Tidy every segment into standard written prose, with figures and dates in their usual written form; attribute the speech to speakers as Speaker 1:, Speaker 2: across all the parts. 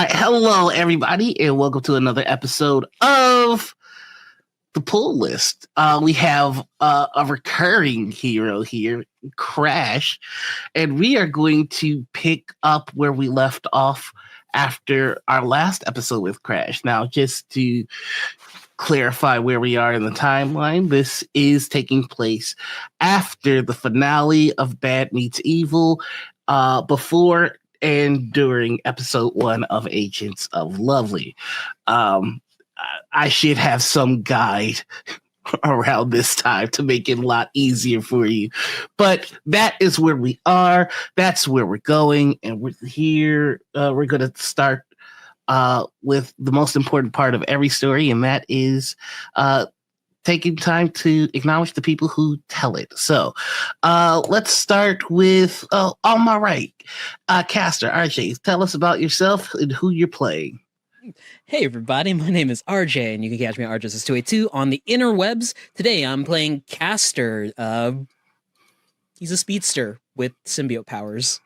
Speaker 1: right, hello everybody, and welcome to another episode of the Pull List. We have a recurring hero here, Crash, and we are going to pick up where we left off after our last episode with Crash. Now, just to clarify where we are in the timeline, this is taking place after the finale of Bad Meets Evil, before and during episode 1 of Agents of Lovely. I should have some guide around this time to make it a lot easier for you. But that is where we are. That's where we're going. And we're here. We're going to start with the most important part of every story, and that is taking time to acknowledge the people who tell it. So let's start with, on my right, Caster, RJ, tell us about yourself and who you're playing.
Speaker 2: Hey everybody, my name is RJ, and you can catch me at RJS282 on the interwebs. Today I'm playing Caster. He's a speedster with symbiote powers.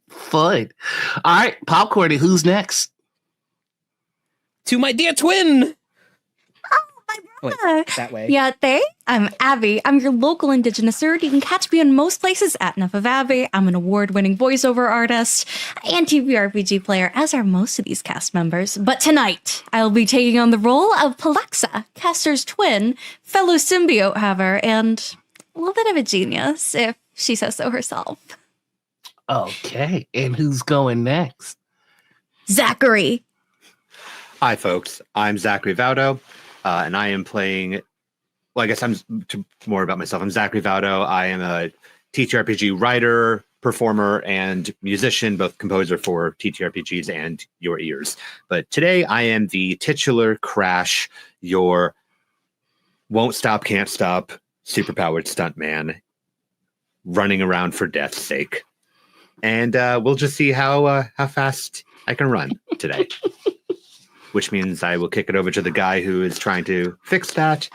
Speaker 1: Fun. All right, Popcorn, who's next?
Speaker 2: To my dear twin!
Speaker 3: Brother.
Speaker 2: Wait, that way.
Speaker 3: Yeah, I'm Abby. I'm your local indigenous nerd. You can catch me in most places at Enough of Abby. I'm an award-winning voiceover artist and TVRPG player, as are most of these cast members. But tonight, I'll be taking on the role of Palexa, Caster's twin, fellow symbiote haver, and a little bit of a genius, if she says so herself.
Speaker 1: Okay, and who's going next?
Speaker 3: Zachary.
Speaker 4: Hi, folks. I'm Zachary Vaudo. And I am playing, well, I guess more about myself. I'm Zachary Vaudo. I am a TTRPG writer, performer, and musician, both composer for TTRPGs and your ears. But today I am the titular Crash, your won't stop, can't stop, superpowered stuntman, running around for death's sake. And we'll just see how fast I can run today. Which means I will kick it over to the guy who is trying to fix that.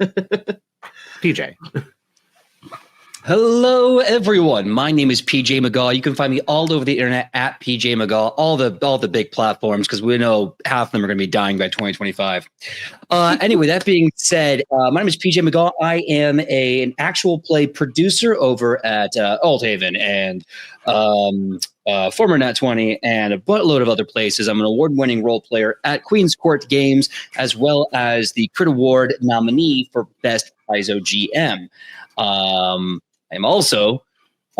Speaker 4: PJ.
Speaker 5: Hello, everyone. My name is PJ McGaw. You can find me all over the internet at PJ McGaw, all the big platforms, because we know half of them are going to be dying by 2025. Anyway, that being said, my name is PJ McGaw. I am an actual play producer over at Old Haven and former Nat 20 and a buttload of other places. I'm an award-winning role player at Queen's Court Games, as well as the Crit Award nominee for Best ISO GM. I'm also,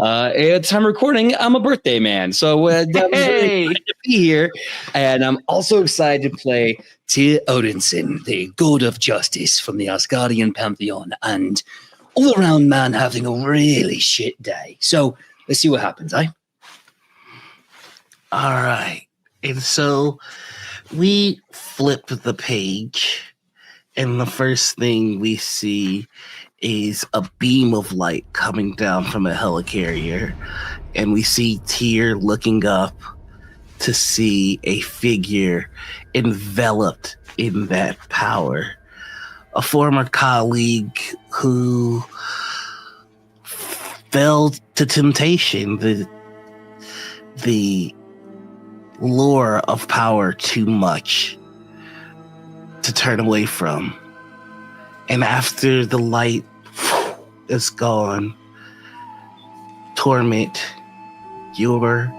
Speaker 5: at the time of recording, I'm a birthday man. So I'm really excited to be here. And I'm also excited to play Tyr Odinson, the god of justice from the Asgardian pantheon, and all-around man having a really shit day. So let's see what happens, eh?
Speaker 1: All right. And so we flip the page, and the first thing we see is a beam of light coming down from a helicarrier, and we see Tyr looking up to see a figure enveloped in that power. A former colleague who fell to temptation, the lure of power too much to turn away from. And after the light is gone, Torment, your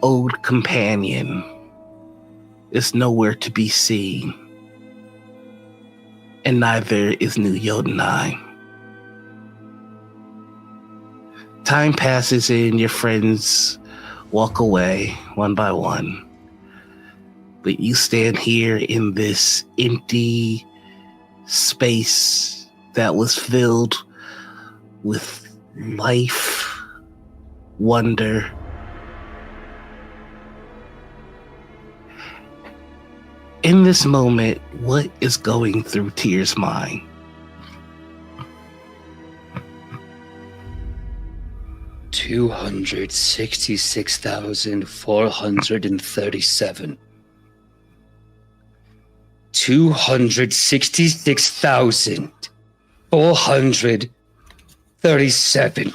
Speaker 1: old companion, is nowhere to be seen. And neither is New Jotunheim. Time passes and your friends walk away one by one. But you stand here in this empty space that was filled with life, wonder, in this moment, what is going through Tyr's mind?
Speaker 5: $266,437. 266,437.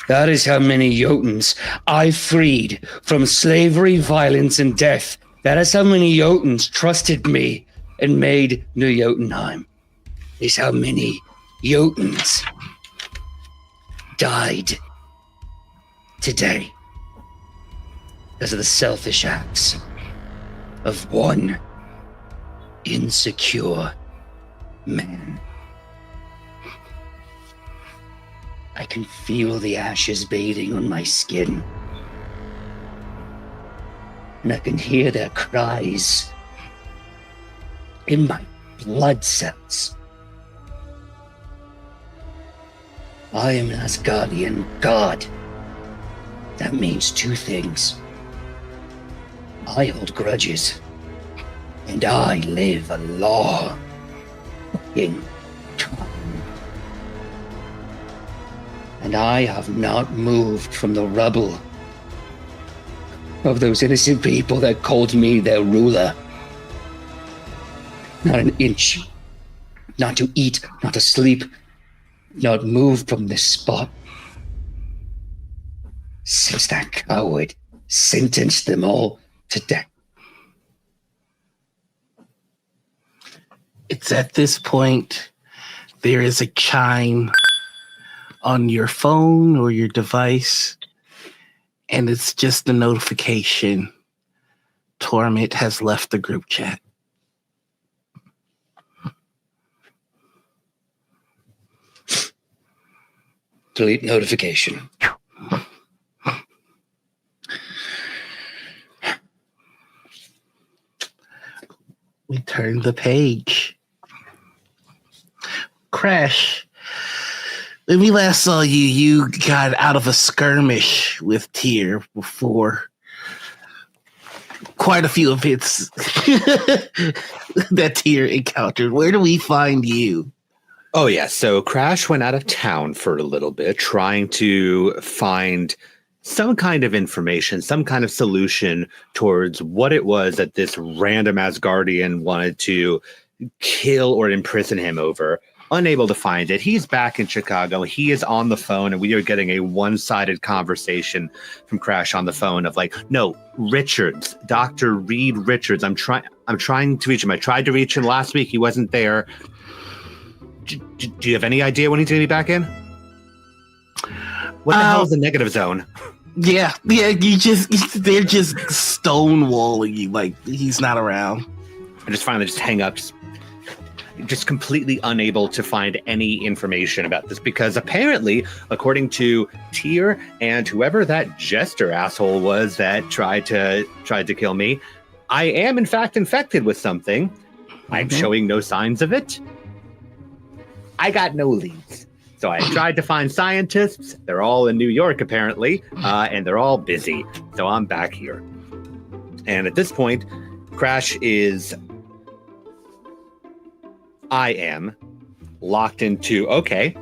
Speaker 5: That is how many Jotuns I freed from slavery, violence, and death. That is how many Jotuns trusted me and made New Jotunheim. Is how many Jotuns died today because of the selfish acts of one insecure man. I can feel the ashes bathing on my skin. And I can hear their cries in my blood cells. I am an Asgardian god. That means two things. I hold grudges, and I live a law-fucking time. And I have not moved from the rubble of those innocent people that called me their ruler. Not an inch. Not to eat, not to sleep, not move from this spot. Since that coward sentenced them all to death.
Speaker 1: It's at this point there is a chime on your phone or your device, and it's just a notification. Torment has left the group chat.
Speaker 5: Delete notification.
Speaker 1: We turn the page. Crash. When we last saw you, you got out of a skirmish with Tyr before quite a few events that Tyr encountered. Where do we find you?
Speaker 4: Oh, yeah. So Crash went out of town for a little bit, trying to find some kind of information, some kind of solution towards what it was that this random Asgardian wanted to kill or imprison him over. Unable to find it. He's back in Chicago. He is on the phone, and we are getting a one-sided conversation from Crash on the phone of like, no, Richards, Dr. Reed Richards. I'm trying to reach him. I tried to reach him last week. He wasn't there. Do you have any idea when he's going to be back in? What the hell is the negative zone?
Speaker 1: Yeah. They're just stonewalling you like he's not around.
Speaker 4: I just finally just hang up. Just completely unable to find any information about this because apparently, according to Tyr and whoever that jester asshole was that tried to kill me, I am in fact infected with something. I'm showing no signs of it. I got no leads. So I tried to find scientists. They're all in New York apparently, and they're all busy. So I'm back here. And at this point, I am locked into, okay,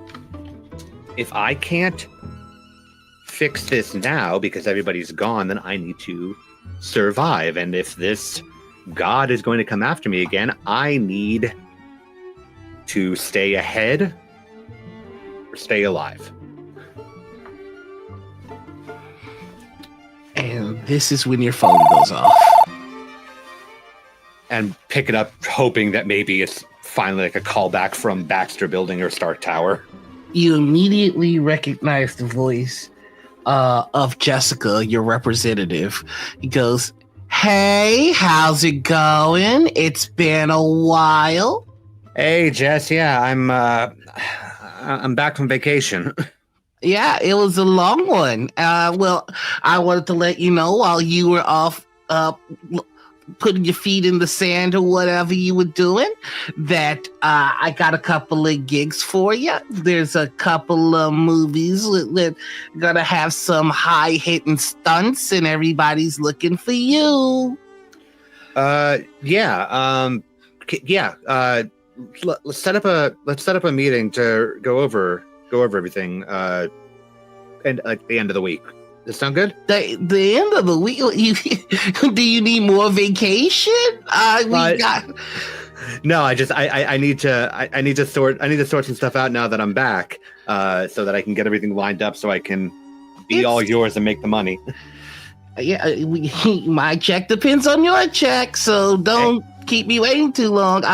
Speaker 4: if I can't fix this now because everybody's gone, then I need to survive. And if this god is going to come after me again, I need to stay ahead or stay alive.
Speaker 1: And this is when your phone goes off.
Speaker 4: And pick it up hoping that maybe it's finally like a callback from Baxter Building or Stark Tower.
Speaker 1: You immediately recognize the voice of Jessica, your representative. He goes, "Hey, how's it going? It's been a while."
Speaker 4: Hey, Jess. Yeah, I'm back from vacation.
Speaker 1: Yeah, it was a long one. Well, I wanted to let you know while you were off putting your feet in the sand or whatever you were doing, that I got a couple of gigs for you. There's a couple of movies that gonna have some high-hitting stunts, and everybody's looking for you.
Speaker 4: Let's set up a meeting to go over everything. And at the end of the week. Does that sound good?
Speaker 1: The end of the week. Do you need more vacation?
Speaker 4: No, I need to sort some stuff out now that I'm back, so that I can get everything lined up, so I can be all yours and make the money.
Speaker 1: Yeah, my check depends on your check, so don't keep me waiting too long.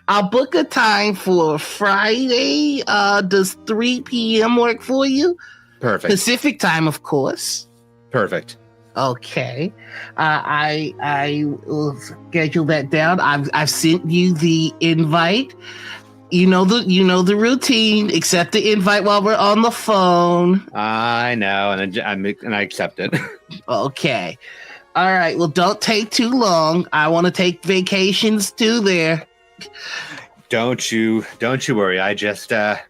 Speaker 1: I'll book a time for Friday. Does 3 p.m. work for you?
Speaker 4: Perfect.
Speaker 1: Pacific time, of course.
Speaker 4: Perfect.
Speaker 1: Okay. I will schedule that down. I've sent you the invite. You know the routine. Accept the invite while we're on the phone.
Speaker 4: I know, and I accept it.
Speaker 1: Okay. All right. Well, don't take too long. I want to take vacations too. There.
Speaker 4: Don't you worry. I just got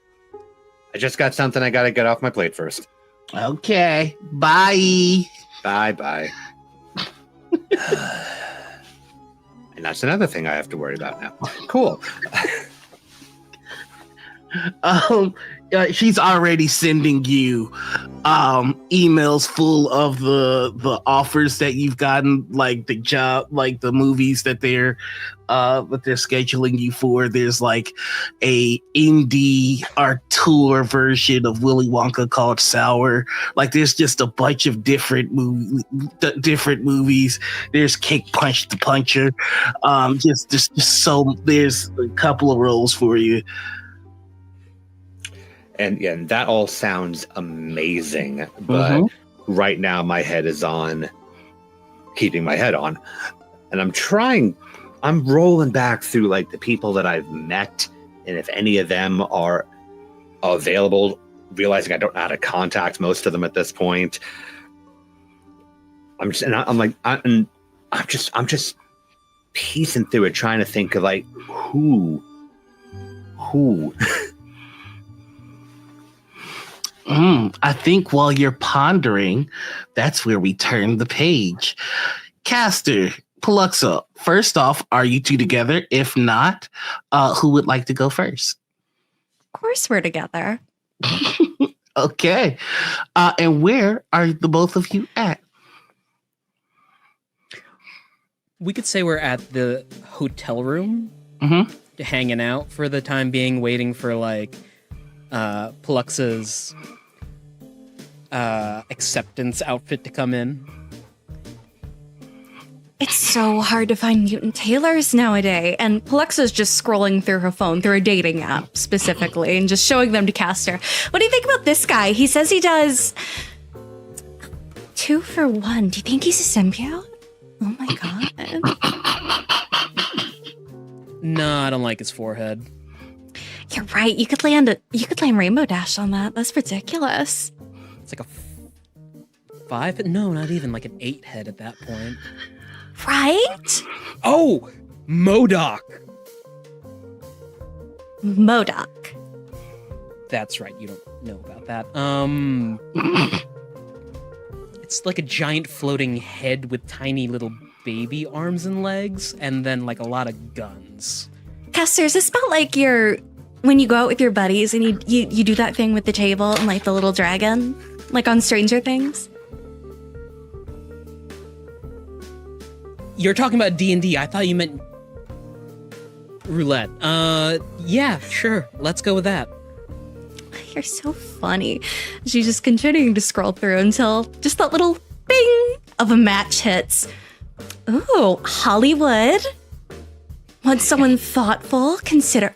Speaker 4: something I got to get off my plate first.
Speaker 1: Okay. Bye.
Speaker 4: Bye. And that's another thing I have to worry about now. Cool.
Speaker 1: She's already sending you emails full of the offers that you've gotten, like the job, like the movies that they're scheduling you for. There's like a indie auteur version of Willy Wonka called Sour. Like there's just a bunch of different movies. There's Kick Punch the Puncher. There's a couple of roles for you.
Speaker 4: And that all sounds amazing, but right now my head is on keeping my head on. And I'm rolling back through like the people that I've met, and if any of them are available, realizing I don't know how to contact most of them at this point. I'm just piecing through it, trying to think of like who.
Speaker 1: I think while you're pondering, that's where we turn the page. Caster, Paluxa, first off, are you two together? If not, who would like to go first?
Speaker 3: Of course we're together.
Speaker 1: Okay. And where are the both of you at?
Speaker 2: We could say we're at the hotel room, hanging out for the time being, waiting for like Paluxa's acceptance outfit to come in.
Speaker 3: It's so hard to find mutant tailors nowadays, and Paluxa's just scrolling through her phone, through a dating app specifically, and just showing them to Caster. What do you think about this guy? He says he does 2 for 1. Do you think he's a symbiote? Oh my god.
Speaker 2: No, I don't like his forehead.
Speaker 3: You're right. You could land Rainbow Dash on that. That's ridiculous.
Speaker 2: It's like a 5? No, not even, like an 8 head at that point.
Speaker 3: Right?
Speaker 2: Oh, MODOK.
Speaker 3: MODOK.
Speaker 2: That's right. You don't know about that. It's like a giant floating head with tiny little baby arms and legs, and then like a lot of guns.
Speaker 3: Caster, is this about like when you go out with your buddies and you do that thing with the table and like the little dragon, like on Stranger Things?
Speaker 2: You're talking about D&D. I thought you meant roulette. Yeah, sure. Let's go with that.
Speaker 3: You're so funny. She's just continuing to scroll through until just that little bing of a match hits. Ooh, Hollywood. Want someone thoughtful? Consider.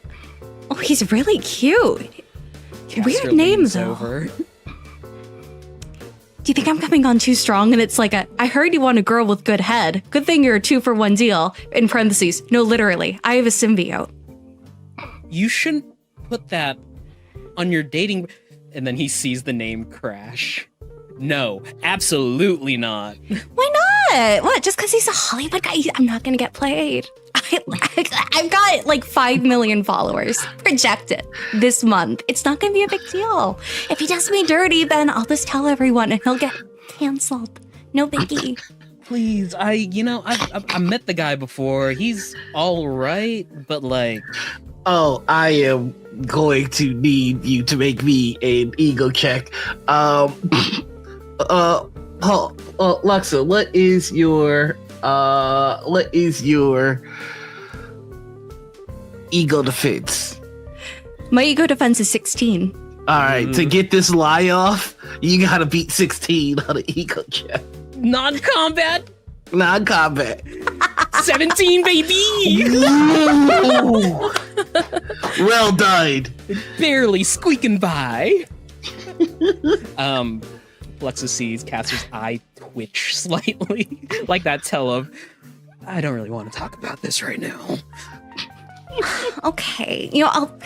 Speaker 3: Oh, he's really cute. Weird name, though.
Speaker 2: Over.
Speaker 3: Do you think I'm coming on too strong? And it's like I heard you want a girl with good head. Good thing you're a 2 for 1 deal. In parentheses. No, literally. I have a symbiote.
Speaker 2: You shouldn't put that on your dating. And then he sees the name Crash. No, absolutely not.
Speaker 3: Why not? What? Just because he's a Hollywood guy? I'm not going to get played. I've got like 5 million followers projected this month. It's not going to be a big deal. If he does me dirty, then I'll just tell everyone and he'll get canceled. No biggie.
Speaker 2: Please, I met the guy before. He's all right, but like...
Speaker 1: Oh, I am going to need you to make me an ego check. Luxa, what is your ego defense?
Speaker 3: My ego defense is 16.
Speaker 1: All right, to get this lie off, you gotta beat 16 on an ego check.
Speaker 2: Non-combat,
Speaker 1: Non-combat.
Speaker 2: 17, baby.
Speaker 1: Ooh. Well done.
Speaker 2: Barely squeaking by. Plexus sees Caster's eye twitch slightly, like that tell of, I don't really want to talk about this right now.
Speaker 3: Okay, I'll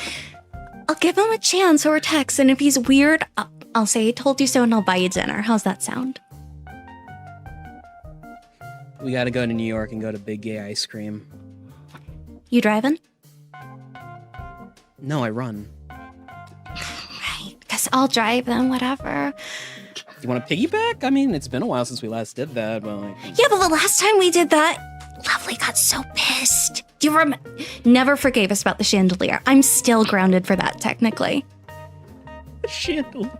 Speaker 3: give him a chance over text, and if he's weird, I'll say I told you so, and I'll buy you dinner. How's that sound?
Speaker 2: We gotta go to New York and go to Big Gay Ice Cream.
Speaker 3: You driving?
Speaker 2: No, I run.
Speaker 3: Right, because I'll drive then, whatever.
Speaker 2: You want to piggyback? I mean, it's been a while since we last did that, but like...
Speaker 3: Yeah, but the last time we did that, Lovely got so pissed. Do you never forgave us about the chandelier. I'm still grounded for that, technically.
Speaker 2: Chandelier.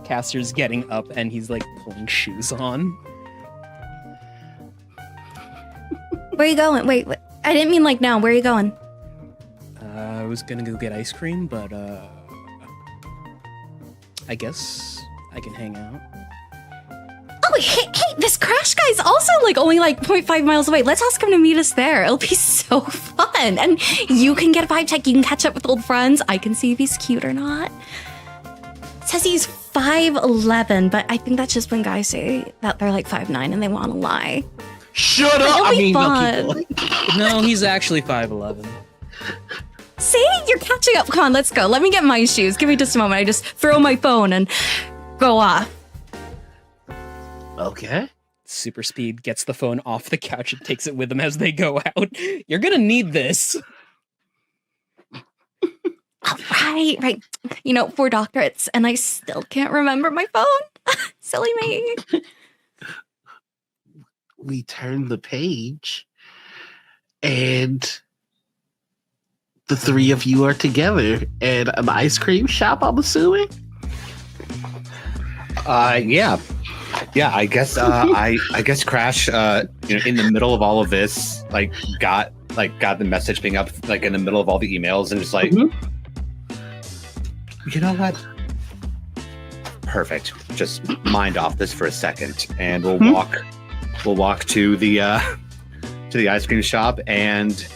Speaker 2: Caster's getting up and he's like pulling shoes on.
Speaker 3: Where are you going? Wait, I didn't mean like now. Where are you going?
Speaker 2: I was gonna go get ice cream, but I guess I can hang out.
Speaker 3: Oh, hey, this Crash guy's also only 0.5 miles away. Let's ask him to meet us there. It'll be so fun. And you can get a vibe check. You can catch up with old friends. I can see if he's cute or not. It says he's 5'11", but I think that's just when guys say that they're 5'9" and they want to lie.
Speaker 1: Shut up!
Speaker 3: It'll
Speaker 1: I
Speaker 3: be
Speaker 1: mean,
Speaker 3: fun.
Speaker 1: no, keep going.
Speaker 2: No, he's actually 5'11".
Speaker 3: See? You're catching up. Come on, let's go. Let me get my shoes. Give me just a moment. I just throw my phone and go off.
Speaker 1: Okay.
Speaker 2: Super Speed gets the phone off the couch and takes it with him as they go out. You're gonna need this.
Speaker 3: Right. Four doctorates, and I still can't remember my phone. Silly me.
Speaker 1: We turn the page, and the three of you are together at an ice cream shop, I'm assuming?
Speaker 4: Yeah, I guess I guess Crash in the middle of all of this got the message being up in the middle of all the emails and just you know what? Perfect. Just mind off this for a second and we'll walk to the ice cream shop and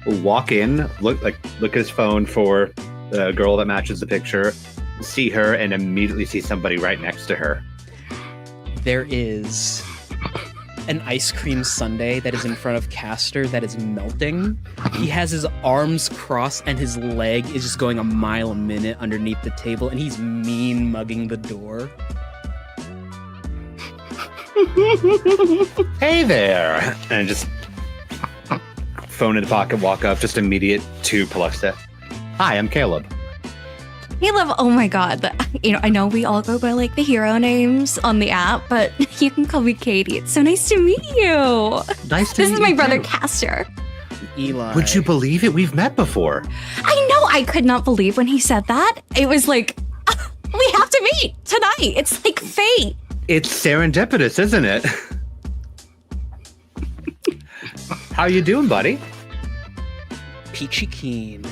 Speaker 4: we'll walk in, look at his phone for the girl that matches the picture, see her and immediately see somebody right next to her.
Speaker 2: There is an ice cream sundae that is in front of Caster that is melting. He has his arms crossed and his leg is just going a mile a minute underneath the table, and he's mean mugging the door.
Speaker 4: Hey there! And just phone in the pocket, walk up, just immediate to Paluxa. Hi, I'm Caleb.
Speaker 3: Caleb, oh my god. I know we all go by the hero names on the app, but you can call me Katie. It's so nice to meet you.
Speaker 4: Nice to
Speaker 3: This
Speaker 4: meet
Speaker 3: is my
Speaker 4: you
Speaker 3: brother
Speaker 4: too.
Speaker 3: Caster.
Speaker 2: Eli.
Speaker 4: Would you believe it? We've met before.
Speaker 3: I know, I could not believe when he said that. It was we have to meet tonight. It's like fate.
Speaker 4: It's serendipitous, isn't it? How you doing, buddy?
Speaker 2: Peachy keen.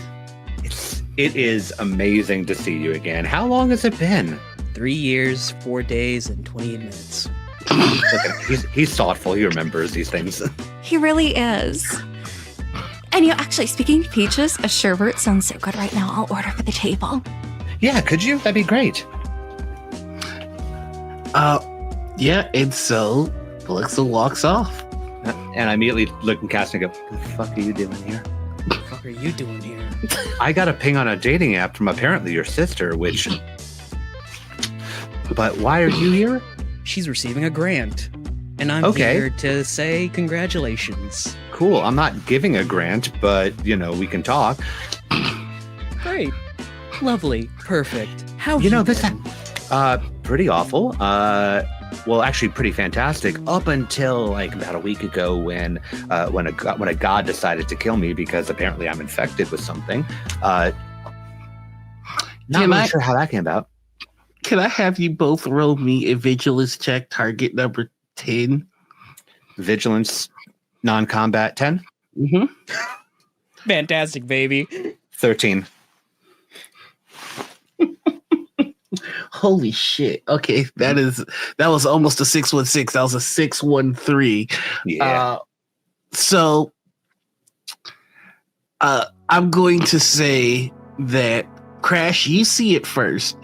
Speaker 4: It is amazing to see you again. How long has it been?
Speaker 2: 3 years, 4 days, and 28 minutes.
Speaker 4: Look at him. He's thoughtful. He remembers these things.
Speaker 3: He really is. And actually, speaking of peaches, a sherbet sounds so good right now. I'll order for the table.
Speaker 4: Yeah, could you? That'd be great.
Speaker 1: Yeah, and so Alexa walks off.
Speaker 4: And I immediately look and cast and go, what the fuck are you doing here?
Speaker 2: What the fuck are you doing here?
Speaker 4: I got a ping on a dating app from apparently your sister, which... But why are you here?
Speaker 2: She's receiving a grant. And I'm
Speaker 4: Okay.
Speaker 2: here to say congratulations.
Speaker 4: Cool. I'm not giving a grant, but, we can talk.
Speaker 2: Great. Lovely. Perfect. How
Speaker 4: This...
Speaker 2: been?
Speaker 4: Pretty awful. Well, actually, pretty fantastic. Up until about a week ago, when a god decided to kill me because apparently I'm infected with something. Not really sure how that came about.
Speaker 1: Can I have you both roll me a vigilance check, target number 10?
Speaker 4: Vigilance, non-combat 10,
Speaker 1: Mm-hmm.
Speaker 2: Fantastic, baby.
Speaker 4: 13.
Speaker 1: Holy shit. Okay, that was almost a 616. That was a 613.
Speaker 4: Yeah.
Speaker 1: So I'm going to say that Crash, you see it first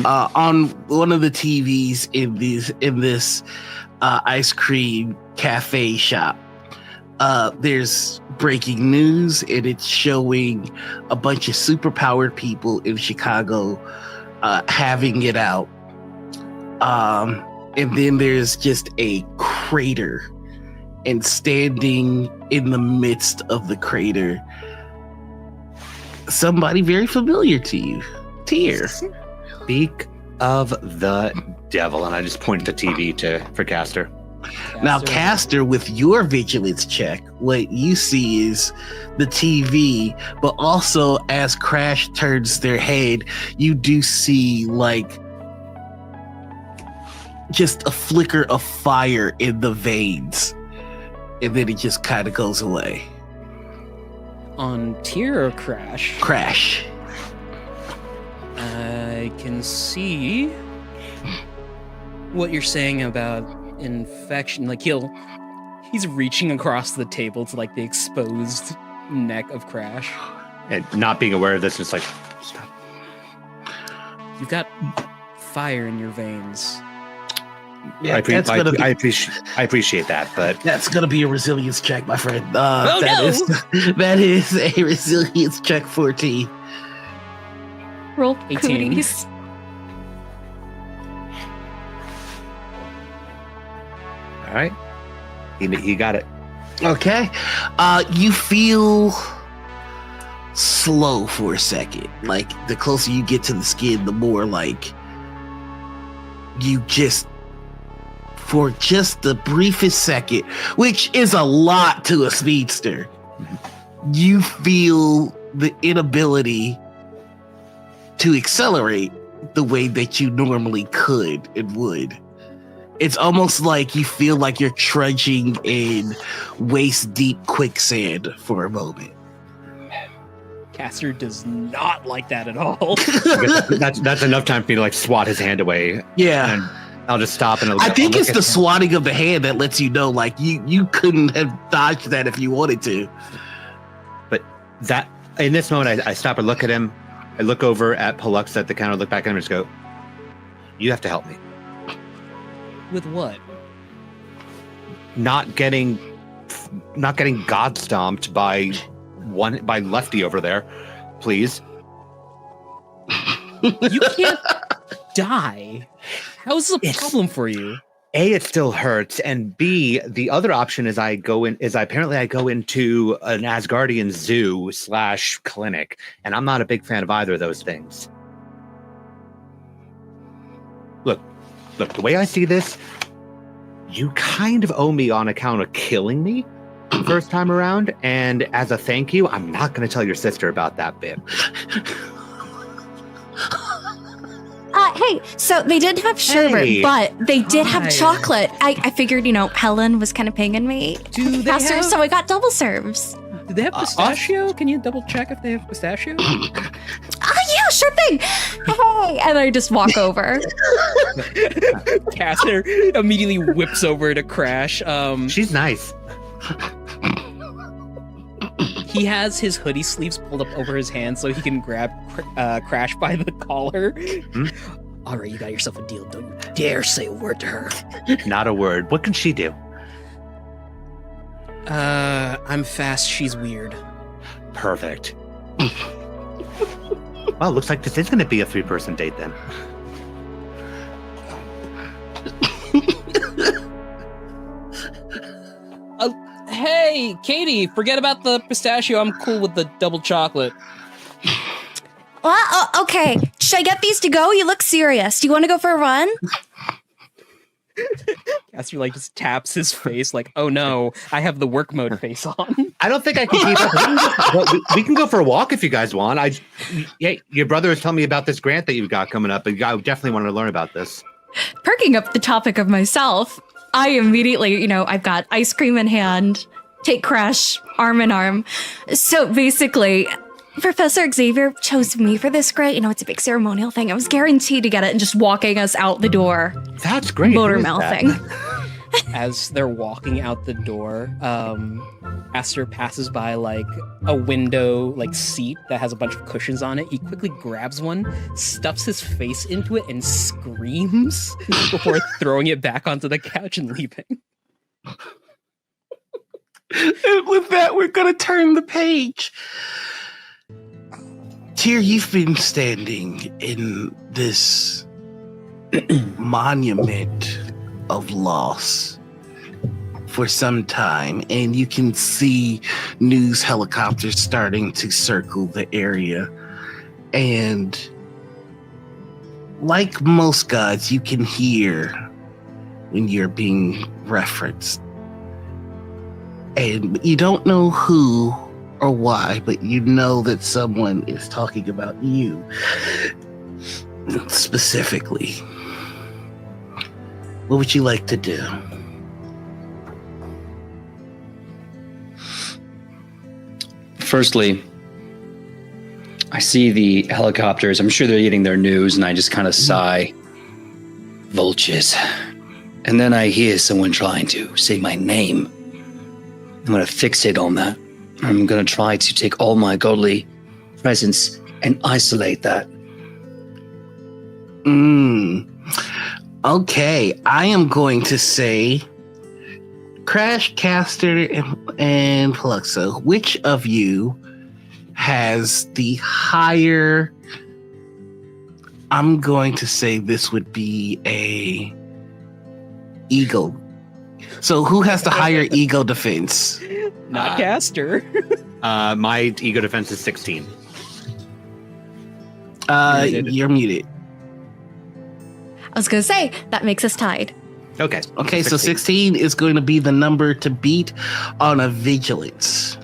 Speaker 1: on one of the TVs in this ice cream cafe shop. There's breaking news, and it's showing a bunch of superpowered people in Chicago having it out. And then there's just a crater, and standing in the midst of the crater, somebody very familiar to you, Tyr.
Speaker 4: Speak of the devil, and I just pointed the TV for Caster.
Speaker 1: Now, Caster, with your vigilance check, what you see is the TV, but also as Crash turns their head, you do see like just a flicker of fire in the veins, and then it just kind of goes away.
Speaker 2: On Tyr or Crash?
Speaker 1: Crash.
Speaker 2: I can see what you're saying about infection. Like he's reaching across the table to like the exposed neck of Crash.
Speaker 4: And not being aware of this, it's like, stop.
Speaker 2: You've got fire in your veins.
Speaker 1: Yeah,
Speaker 4: I appreciate that, but
Speaker 1: that's gonna be a resilience check, my friend.
Speaker 2: Oh,
Speaker 1: that is a resilience check 14.
Speaker 3: Roll
Speaker 2: 18.
Speaker 3: cooties.
Speaker 4: all right. He got it.
Speaker 1: Okay. You feel slow for a second. Like, the closer you get to the skin, the more like you just, for just the briefest second, which is a lot to a speedster, you feel the inability to accelerate the way that you normally could and would. It's almost like you feel like you're trudging in waist-deep quicksand for a moment.
Speaker 2: Caster does not like that at all.
Speaker 4: that's enough time for me to like swat his hand away.
Speaker 1: Yeah.
Speaker 4: And I'll just stop and
Speaker 1: I think it's the swatting of the hand that lets you know, like, you couldn't have dodged that if you wanted to.
Speaker 4: But that in this moment, I stop and look at him. I look over at Pollux at the counter, look back at him, and just go, "You have to help me."
Speaker 2: With what?
Speaker 4: Not getting god stomped by Lefty over there, please.
Speaker 2: You can't die. How's the problem for you?
Speaker 4: A, it still hurts, and B, the other option is I go into an Asgardian zoo / clinic, and I'm not a big fan of either of those things. Look, the way I see this, you kind of owe me on account of killing me the first time around, and as a thank you, I'm not going to tell your sister about that bit.
Speaker 3: Hey, so they didn't have sherbet,
Speaker 4: Hey.
Speaker 3: but they did have
Speaker 2: Hi.
Speaker 3: chocolate. I figured, Helen was kind of pinging me.
Speaker 2: Do they
Speaker 3: Faster,
Speaker 2: have-
Speaker 3: so I got double serves.
Speaker 2: Do they have pistachio? Can you double check if they have pistachio?
Speaker 3: Yeah, sure thing. Hey, and I just walk over.
Speaker 2: Caster immediately whips over to Crash.
Speaker 4: She's nice.
Speaker 2: He has his hoodie sleeves pulled up over his hand so he can grab Crash by the collar. All right, you got yourself a deal. Don't you dare say a word to her.
Speaker 4: Not a word. What can she do?
Speaker 2: I'm fast. She's weird.
Speaker 4: Perfect. Well, looks like this is going to be a 3-person date then.
Speaker 2: Hey, Katie, forget about the pistachio. I'm cool with the double chocolate.
Speaker 3: Well, okay. Should I get these to go? You look serious. Do you want to go for a run?
Speaker 2: Caster just taps his face like, oh no, I have the work mode face on.
Speaker 4: I don't think I can keep up. We can go for a walk if you guys want. Your brother was telling me about this grant that you've got coming up, and I definitely want to learn about this.
Speaker 3: Perking up the topic of myself, I immediately, I've got ice cream in hand, take Crash arm in arm. So basically, Professor Xavier chose me for this grant. You know, it's a big ceremonial thing. I was guaranteed to get it, and just walking us out the door,
Speaker 4: That's great.
Speaker 3: motor
Speaker 4: Who is that?
Speaker 3: mouthing.
Speaker 2: As they're walking out the door, Aster passes by like a window like seat that has a bunch of cushions on it. He quickly grabs one, stuffs his face into it, and screams before throwing it back onto the couch and leaving.
Speaker 1: And with that, we're gonna turn the page. Tyr, you've been standing in this monument of loss for some time, and you can see news helicopters starting to circle the area. And like most gods, you can hear when you're being referenced. And you don't know who or why, but you know that someone is talking about you specifically. What would you like to do?
Speaker 5: Firstly, I see the helicopters. I'm sure they're getting their news, and I just kind of sigh. Vultures. And then I hear someone trying to say my name. I'm going to fixate on that. I'm going to try to take all my godly presence and isolate that.
Speaker 1: Okay, I am going to say Crash, Caster, and Pluxo. Which of you has the higher... I'm going to say this would be a ego. So who has the higher ego defense?
Speaker 2: Not Caster.
Speaker 4: My ego defense is 16.
Speaker 1: You're muted.
Speaker 3: I was gonna say, that makes us tied.
Speaker 4: Okay.
Speaker 1: Okay, so 16 is going to be the number to beat on a vigilance.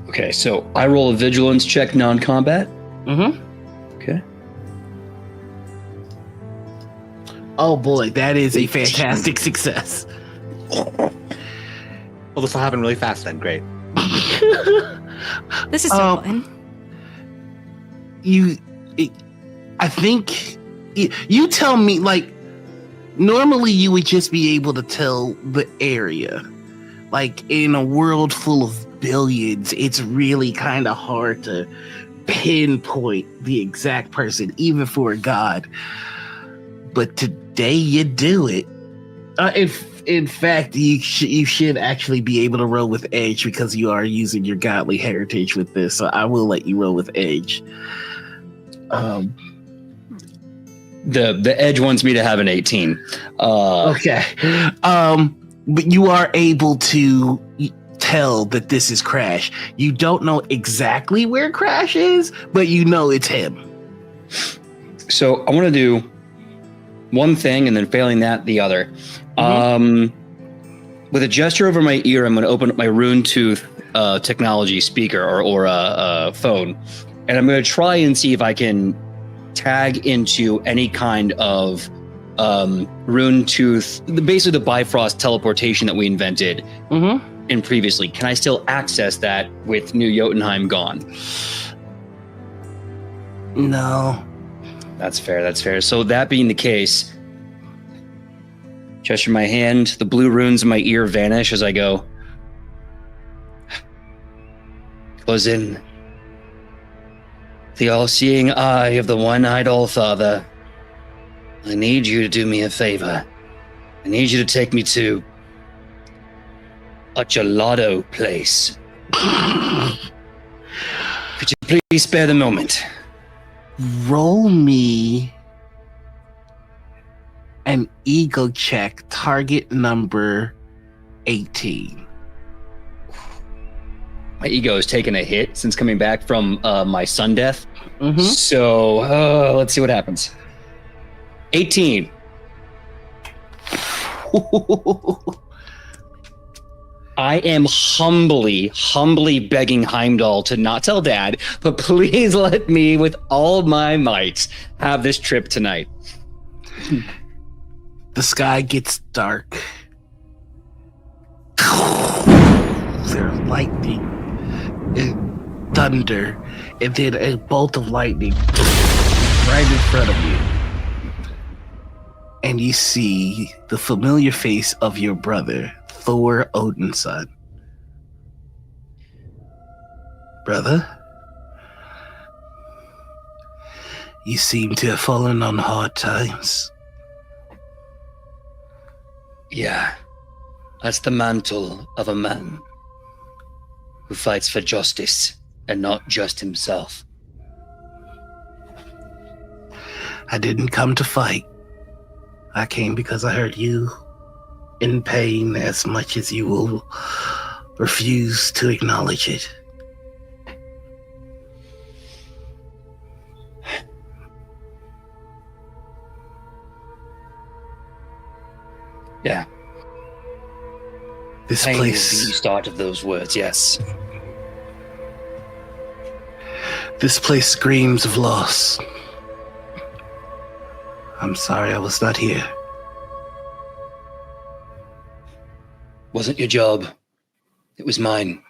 Speaker 5: Okay, so I roll a vigilance check, non-combat.
Speaker 1: Mm-hmm.
Speaker 5: Okay.
Speaker 1: Oh boy, that is a fantastic success.
Speaker 4: Well, this will happen really fast then. Great.
Speaker 3: This is so fun.
Speaker 1: I think you tell me, like, normally you would just be able to tell the area. Like, in a world full of billions, it's really kind of hard to pinpoint the exact person, even for a god. But today you do it. In fact, you should actually be able to roll with edge because you are using your godly heritage with this. So I will let you roll with edge.
Speaker 5: The edge wants me to have an 18.
Speaker 1: Okay. But you are able to tell that this is Crash. You don't know exactly where Crash is, but you know it's him.
Speaker 5: So I want to do one thing, and then failing that, the other. With a gesture over my ear, I'm going to open up my Rune Tooth technology speaker or phone, and I'm going to try and see if I can tag into any kind of Rune Tooth, basically the Bifrost teleportation that we invented in previously. Can I still access that with New Jotunheim gone?
Speaker 1: No.
Speaker 5: That's fair. So that being the case, gesture my hand, the blue runes in my ear vanish as I go. Goes in. The all-seeing eye of the one-eyed All-Father. I need you to do me a favor. I need you to take me to a gelato place. Could you please spare the moment?
Speaker 1: Roll me an ego check, target number 18.
Speaker 5: My ego has taken a hit since coming back from my sun death. So let's see what happens. 18. I am humbly begging Heimdall to not tell Dad, but please let me, with all my might, have this trip tonight.
Speaker 1: The sky gets dark. There's lightning. And thunder, and then a bolt of lightning right in front of you. And you see the familiar face of your brother, Thor Odinson. Brother, you seem to have fallen on hard times.
Speaker 5: Yeah, that's the mantle of a man who fights for justice and not just himself.
Speaker 1: I didn't come to fight. I came because I heard you in pain as much as you will refuse to acknowledge it.
Speaker 5: Yeah.
Speaker 1: This
Speaker 5: Pain
Speaker 1: place,
Speaker 5: is the start of those words, yes.
Speaker 1: this place screams of loss. I'm sorry I was not here.
Speaker 5: Wasn't your job. It was mine.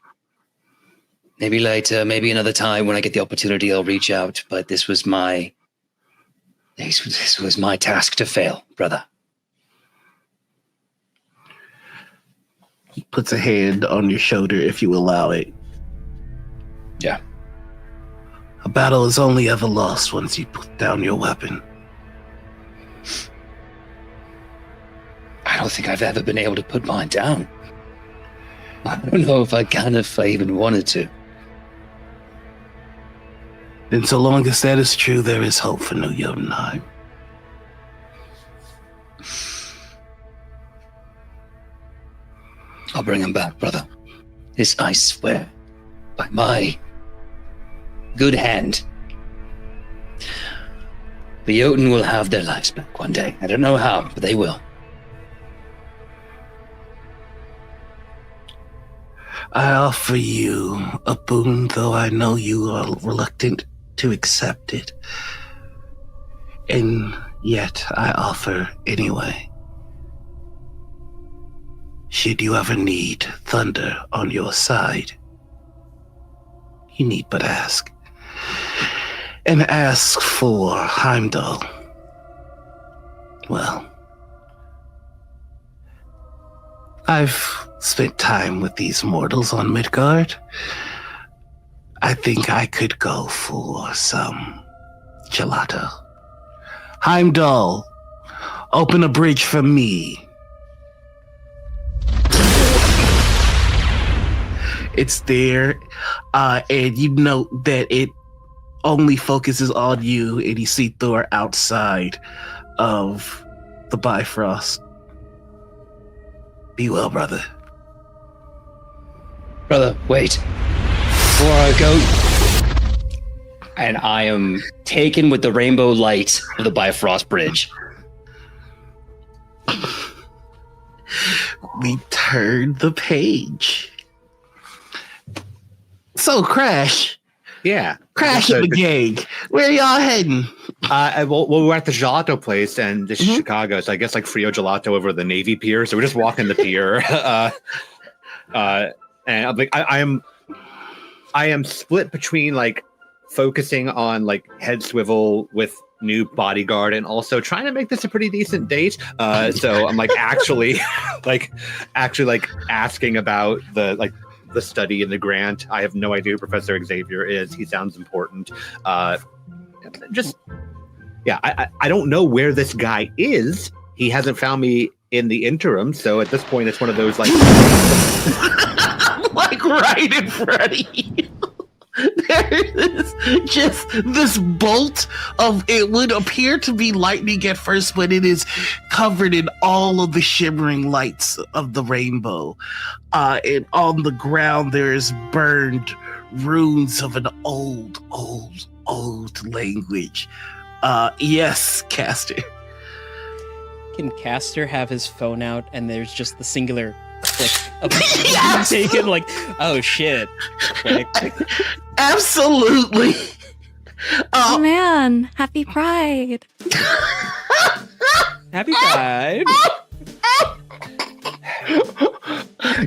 Speaker 5: Maybe later, maybe another time when I get the opportunity, I'll reach out. But this was my task to fail, brother.
Speaker 1: He puts a hand on your shoulder if you allow it.
Speaker 5: Yeah.
Speaker 1: A battle is only ever lost once you put down your weapon.
Speaker 5: I don't think I've ever been able to put mine down. I don't know if I can, if I even wanted to.
Speaker 1: And so long as that is true, there is hope for New Jotunheim.
Speaker 5: I'll bring him back, brother. This I swear, by my good hand. The Jotun will have their lives back one day. I don't know how, but they will.
Speaker 1: I offer you a boon, though I know you are reluctant to accept it. And yet I offer anyway. Should you ever need thunder on your side, you need but ask. And ask for Heimdall. Well, I've spent time with these mortals on Midgard. I think I could go for some gelato. Heimdall, open a bridge for me. It's there, and you note that it only focuses on you, and you see Thor outside of the Bifrost. Be well, brother.
Speaker 5: Brother, wait. Before I go... And I am taken with the rainbow light of the Bifrost Bridge.
Speaker 1: We turned the page. So, Crash.
Speaker 4: Yeah.
Speaker 1: Crash and the gang. Where y'all heading?
Speaker 4: Well, we're at the gelato place, and this is Chicago, so I guess like Frio Gelato over the Navy Pier. So we're just walking the pier. And I'm like, I am split between like focusing on like head swivel with new bodyguard and also trying to make this a pretty decent date. So I'm like actually asking about the study and the grant. I have no idea who Professor Xavier is. He sounds important. I don't know where this guy is. He hasn't found me in the interim. So at this point, it's one of those like,
Speaker 1: like right in front of you. There is just this bolt of, it would appear to be lightning at first, but it is covered in all of the shimmering lights of the rainbow. And on the ground, there is burned runes of an old language. Yes, Caster.
Speaker 2: Can Caster have his phone out and there's just the singular click of
Speaker 1: Yes!
Speaker 2: taken like, oh shit. Click.
Speaker 1: Absolutely.
Speaker 3: Oh man, happy Pride.
Speaker 2: Happy Pride.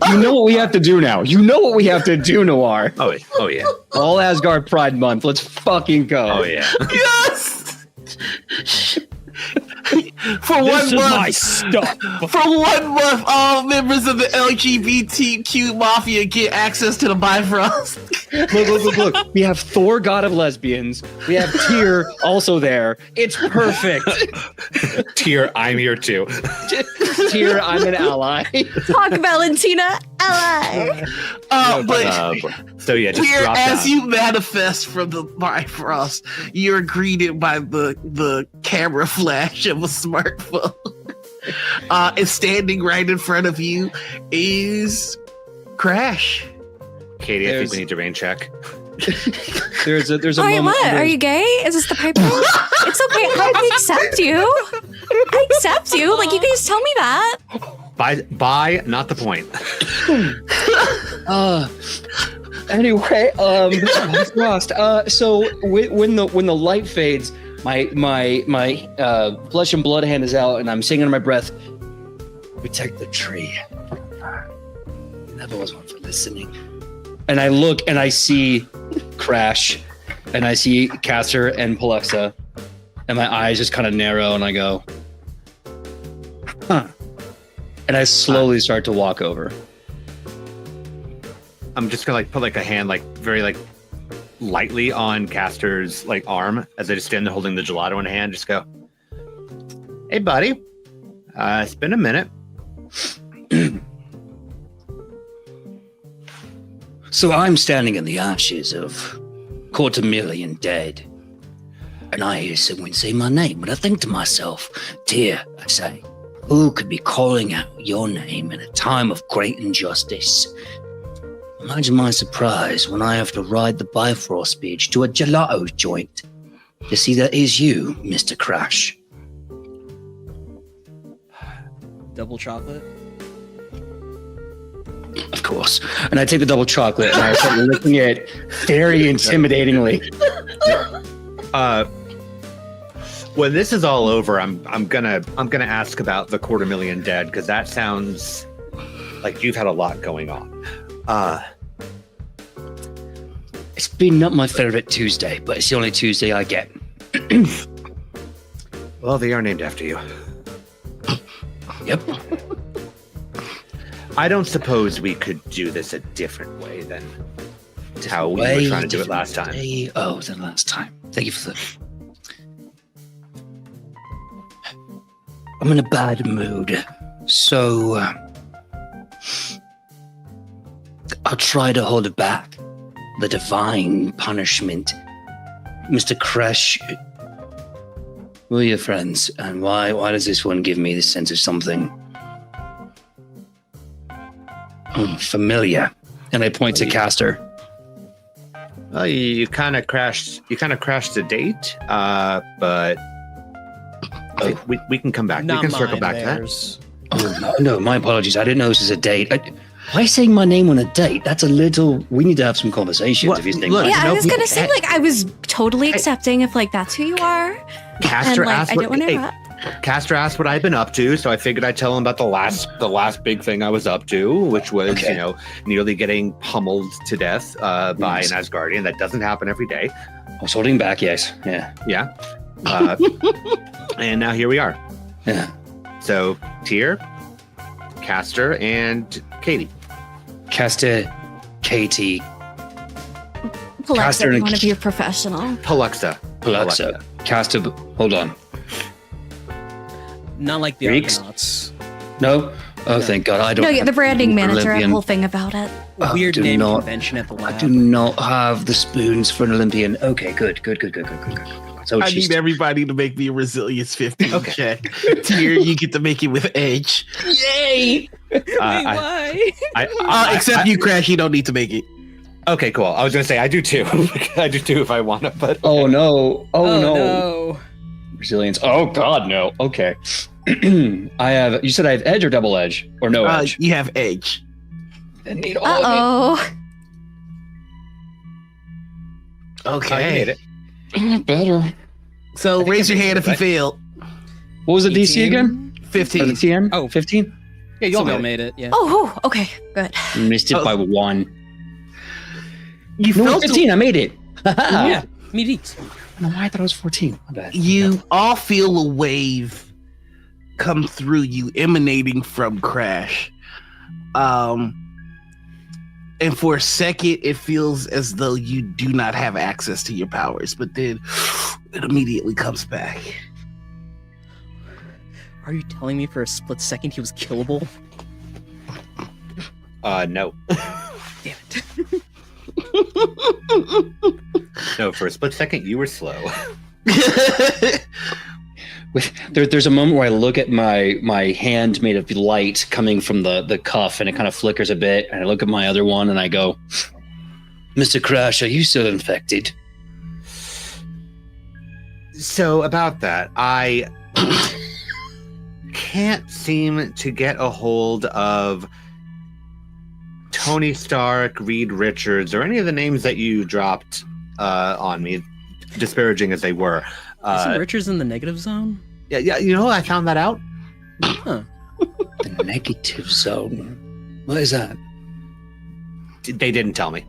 Speaker 5: You know what we have to do now. You know what we have to do, Noir.
Speaker 4: Oh yeah.
Speaker 5: All Asgard Pride Month. Let's fucking go.
Speaker 4: Oh yeah.
Speaker 1: Yes. For
Speaker 2: This is
Speaker 1: 1
Speaker 2: my
Speaker 1: month,
Speaker 2: stuff.
Speaker 1: for 1 month, all members of the LGBTQ mafia get access to the Bifrost.
Speaker 5: Look. We have Thor, God of Lesbians. We have Tyr also there. It's perfect.
Speaker 4: Tyr, I'm here too.
Speaker 5: Tyr, I'm an ally.
Speaker 3: Talk Valentina, ally.
Speaker 1: But
Speaker 4: So yeah, just
Speaker 1: here,
Speaker 4: drop
Speaker 1: as
Speaker 4: down.
Speaker 1: you manifest from the Bifrost, you're greeted by the camera flash of a smartphone. And standing right in front of you is Crash.
Speaker 4: Katie, I think we need to rain check.
Speaker 5: There's a
Speaker 3: Wait,
Speaker 5: moment.
Speaker 3: what? Are you gay? Is this the pipe wrong? It's okay. I accept you. I accept you. Like, you can just tell me that.
Speaker 4: Bye, not the point.
Speaker 5: Anyway, Frost. So when the light fades, my flesh and blood hand is out, and I'm singing under my breath. Protect the tree. Never was one for listening. And I look and I see Crash, and I see Caster and Palexa, and my eyes just kind of narrow, and I go, huh. And I slowly start to walk over.
Speaker 4: I'm just gonna put a hand very lightly on Caster's arm as I just stand there holding the gelato in hand. Just go, hey buddy, it's been a minute.
Speaker 5: So I'm standing in the ashes of 250,000 dead, and I hear someone say my name, and I think to myself, dear, I say, who could be calling out your name in a time of great injustice? Imagine my surprise when I have to ride the Bifrost Beach to a gelato joint to see that is you, Mr. Crash.
Speaker 2: Double chocolate.
Speaker 5: Of course. And I take the double chocolate and I start licking it very intimidatingly.
Speaker 4: When this is all over, I'm gonna ask about the 250,000 dead, because that sounds like you've had a lot going on.
Speaker 5: It's been not my favorite Tuesday, but it's the only Tuesday I get.
Speaker 4: Well, they are named after you.
Speaker 5: Yep.
Speaker 4: I don't suppose we could do this a different way than how we were trying to do it last time.
Speaker 5: Oh, the last time. Thank you for the... I'm in a bad mood, so I'll try to hold it back. The divine punishment. Mr. Crash, who are your friends, and why does this one give me this sense of something familiar? And I point to Caster.
Speaker 4: Well, you kind of crashed the date, but we can come back.
Speaker 2: Not
Speaker 4: we can circle
Speaker 2: mine,
Speaker 4: back to that.
Speaker 2: theirs.
Speaker 5: Oh, no, my apologies. I didn't know this was a date. Why saying my name on a date? That's a little... We need to have some conversations
Speaker 1: What?
Speaker 5: if you think...
Speaker 1: Look,
Speaker 3: Yeah, I was
Speaker 1: Nope.
Speaker 3: gonna say, I was totally accepting if, that's who you are.
Speaker 4: Caster
Speaker 3: And,
Speaker 4: asked
Speaker 3: I didn't want to
Speaker 4: hey,
Speaker 3: interrupt.
Speaker 4: Caster asked what I've been up to, so I figured I'd tell him about the last big thing I was up to, which was
Speaker 5: Okay.
Speaker 4: nearly getting pummeled to death by an Asgardian. That doesn't happen every day.
Speaker 5: I was holding back, yes. Yeah.
Speaker 4: Yeah, and now here we are.
Speaker 5: Yeah.
Speaker 4: So Tyr, Caster, and Katie.
Speaker 5: Caster, Katie,
Speaker 3: Palexa,
Speaker 5: Caster and
Speaker 3: want to be a professional.
Speaker 4: Palexa.
Speaker 5: Palexa. Caster, hold on.
Speaker 2: Not like the
Speaker 5: Greeks?
Speaker 2: Argonauts.
Speaker 5: No? Oh, thank God. I don't
Speaker 3: No, yeah, the branding manager had a
Speaker 5: Olympian.
Speaker 3: whole thing about it.
Speaker 5: Oh,
Speaker 2: Weird
Speaker 5: do
Speaker 2: name
Speaker 5: not-
Speaker 2: convention at the
Speaker 5: I
Speaker 2: lab.
Speaker 5: do not have the spoons for an Olympian. Okay, good. So
Speaker 1: I
Speaker 5: she's...
Speaker 1: need everybody to make me a resilience 15
Speaker 4: Okay.
Speaker 1: check. Tier, you get to make it with Edge.
Speaker 5: Yay!
Speaker 2: Why?
Speaker 1: Except you, Crash, you don't need to make it.
Speaker 4: Okay, cool. I was gonna say I do too. I do too if I want to, but
Speaker 5: Oh, no. Oh, no.
Speaker 2: no.
Speaker 5: Resilience. Oh, God, no. Okay. I have... You said I have edge or double edge? Or no edge?
Speaker 1: You have Edge.
Speaker 5: I need all of
Speaker 3: Uh-oh.
Speaker 1: Okay.
Speaker 4: I made it.
Speaker 5: it. Better.
Speaker 1: So raise your hand if you failed.
Speaker 5: What was the DC again?
Speaker 1: 15.
Speaker 5: Or the TN? Oh, 15?
Speaker 4: Yeah, you
Speaker 2: So
Speaker 4: all
Speaker 2: we all
Speaker 4: made it.
Speaker 2: made it. Yeah.
Speaker 3: Oh, okay, good.
Speaker 5: Missed it by 1.
Speaker 1: You
Speaker 5: No,
Speaker 1: felt
Speaker 5: 15. I made it.
Speaker 2: Yeah. Me too.
Speaker 5: No, I thought it was 14. My bad.
Speaker 1: you all feel a wave come through you emanating from Crash. And for a second, it feels as though you do not have access to your powers, but then it immediately comes back.
Speaker 2: Are you telling me for a split second he was killable?
Speaker 4: No.
Speaker 2: Damn it.
Speaker 4: No, for a split second, you were slow.
Speaker 5: There's a moment where I look at my hand made of light coming from the cuff, and it kind of flickers a bit. And I look at my other one, and I go, "Mr. Crash, are you still infected?"
Speaker 4: So about that, I can't seem to get a hold of Tony Stark, Reed Richards, or any of the names that you dropped on me, disparaging as they were.
Speaker 2: Isn't Richards in the negative zone?
Speaker 4: Yeah, you know, I found that out.
Speaker 2: Huh.
Speaker 5: The negative zone. What is that?
Speaker 4: They didn't tell me.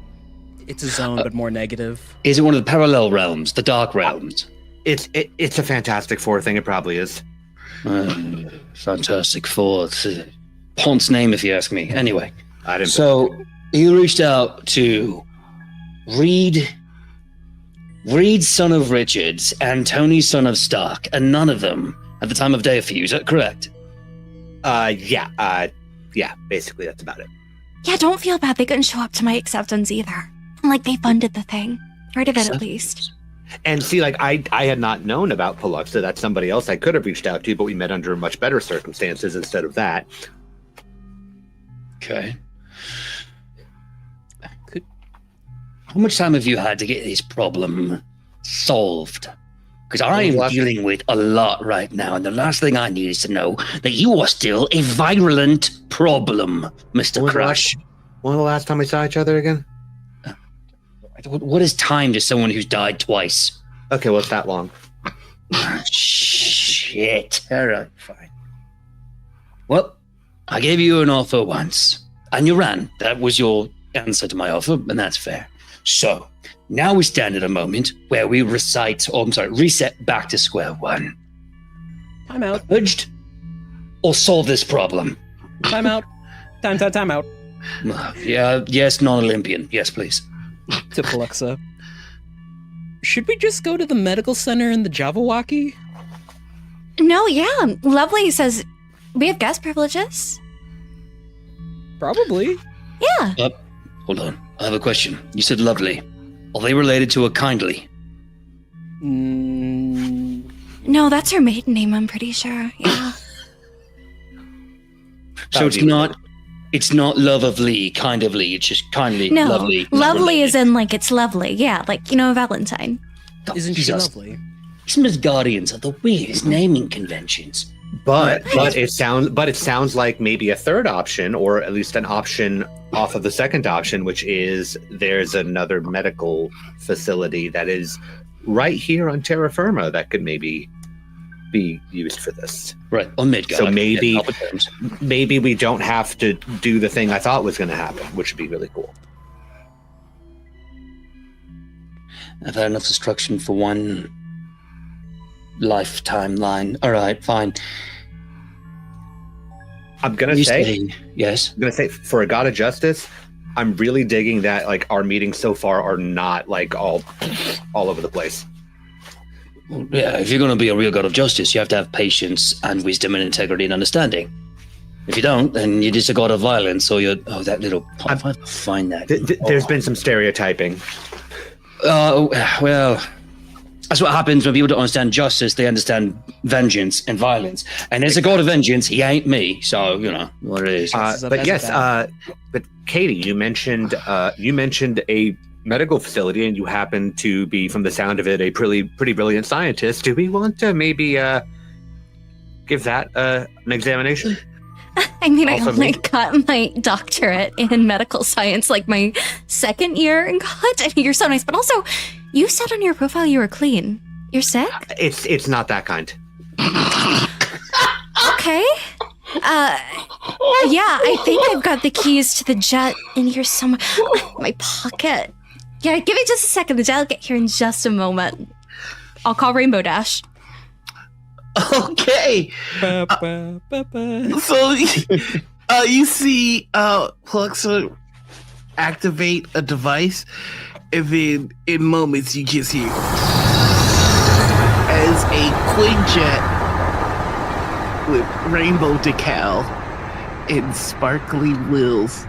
Speaker 2: It's a zone, but more negative.
Speaker 5: Is it one of the parallel realms, the dark realms?
Speaker 4: It's a Fantastic Four thing. It probably is.
Speaker 5: Fantastic Four. It's a Pont's name, if you ask me. Anyway,
Speaker 4: I didn't.
Speaker 5: so you reached out to Reed, son of Richards, and Tony, son of Stark, and none of them at the time of day of fuse. Is that correct?
Speaker 4: Yeah. Basically, that's about it.
Speaker 3: Yeah, don't feel bad. They couldn't show up to my acceptance either. Like, they funded the thing. Part of it, at least.
Speaker 4: And see, like I had not known about Paluxa. That's somebody else I could have reached out to, but we met under much better circumstances instead of that.
Speaker 5: Okay. How much time have you had to get this problem solved? Because I am dealing with a lot right now, and the last thing I need is to know that you are still a virulent problem, Mr. Crash.
Speaker 4: When was the last time we saw each other again?
Speaker 5: What is time to someone who's died twice?
Speaker 4: Okay, well, it's that long.
Speaker 5: Shit. All right, fine. Well, I gave you an offer once, and you ran. That was your answer to my offer, and that's fair. So, now we stand at a moment where we reset back to square one.
Speaker 2: Time out.
Speaker 5: Urged or solve this problem?
Speaker 2: Time out. Time out.
Speaker 5: Yeah, yes, non-Olympian. Yes, please.
Speaker 2: To Paluxa. Should we just go to the medical center in the Jabberwocky?
Speaker 3: No, yeah. Lovely says we have guest privileges.
Speaker 2: Probably.
Speaker 3: Yeah.
Speaker 5: Hold on. I have a question. You said lovely. Are they related to a kindly?
Speaker 3: No, that's her maiden name, I'm pretty sure. Yeah.
Speaker 5: So it's not love of Lee, kind of Lee. It's just kindly,
Speaker 3: No,
Speaker 5: lovely.
Speaker 3: lovely is in like it's lovely. Yeah, like, you know, Valentine.
Speaker 2: Isn't she lovely?
Speaker 5: Some of the Guardians are the weirdest naming conventions.
Speaker 4: But it sounds like maybe a third option, or at least an option off of the second option, which is there's another medical facility that is right here on terra firma that could maybe be used for this.
Speaker 5: Right, on Midgard.
Speaker 4: So maybe we don't have to do the thing I thought was going to happen, which would be really cool.
Speaker 5: I've had enough destruction for one lifetime line. All right, fine.
Speaker 4: I'm gonna say, for a god of justice, I'm really digging that like our meetings so far are not like all over the place.
Speaker 5: Well, yeah, if you're going to be a real god of justice, you have to have patience and wisdom and integrity and understanding. If you don't, then you're just a god of violence, or you're that little. I find that.
Speaker 4: There's been some stereotyping.
Speaker 5: Well, that's what happens when people don't understand justice. They understand vengeance and violence. And as a god of vengeance, he ain't me. So you know what it is.
Speaker 4: But Katie, you mentioned a medical facility, and you happen to be, from the sound of it, a pretty brilliant scientist. Do we want to maybe give that an examination?
Speaker 3: I mean, I only got my doctorate in medical science, like my second year in college. I mean, you're so nice, but also, you said on your profile you were clean. You're sick?
Speaker 4: It's not that kind.
Speaker 3: Okay. Yeah, I think I've got the keys to the jet in here somewhere. My pocket. Yeah, give me just a second. The jet will get here in just a moment. I'll call Rainbow Dash.
Speaker 1: Okay. So you see Pluxer activate a device, and then in moments you just hear as a Quinjet with rainbow decal and sparkly wheels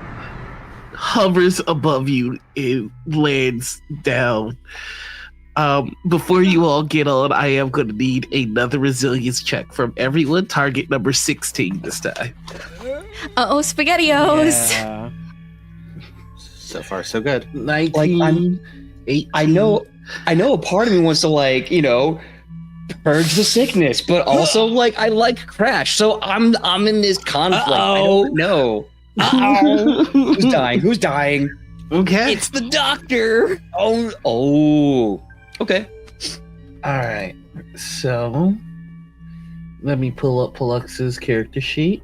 Speaker 1: hovers above you and lands down. Before you all get on, I am going to need another resilience check from everyone. Target number 16 this time.
Speaker 3: Uh-oh, SpaghettiOs.
Speaker 2: Yeah.
Speaker 4: So far, so good.
Speaker 1: 19, 18.
Speaker 5: I know a part of me wants to purge the sickness, but also I like Crash. So I'm in this conflict. I don't know. Who's dying?
Speaker 1: Okay.
Speaker 2: It's the doctor.
Speaker 5: Oh. Okay.
Speaker 1: All right. So let me pull up Polux's character sheet.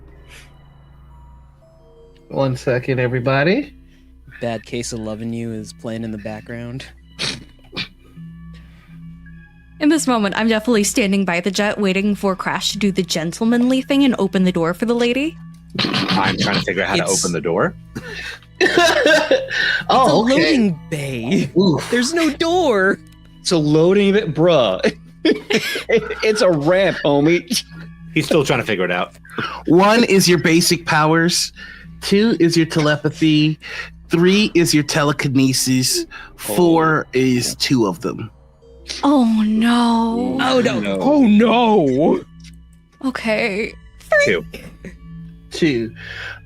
Speaker 1: 1 second, everybody.
Speaker 2: Bad Case of Loving You is playing in the background.
Speaker 3: In this moment, I'm definitely standing by the jet waiting for Crash to do the gentlemanly thing and open the door for the lady.
Speaker 4: I'm trying to figure out how to open the door.
Speaker 2: It's a
Speaker 1: okay.
Speaker 2: loading bay.
Speaker 1: Oof.
Speaker 2: There's no door.
Speaker 5: It's a loading bit, bruh. It's a ramp, homie.
Speaker 4: He's still trying to figure it out.
Speaker 1: 1 is your basic powers. 2 is your telepathy. 3 is your telekinesis. 4 is 2 of them.
Speaker 3: Oh no.
Speaker 2: Oh no. Oh no.
Speaker 3: Okay.
Speaker 4: 2.
Speaker 1: 2.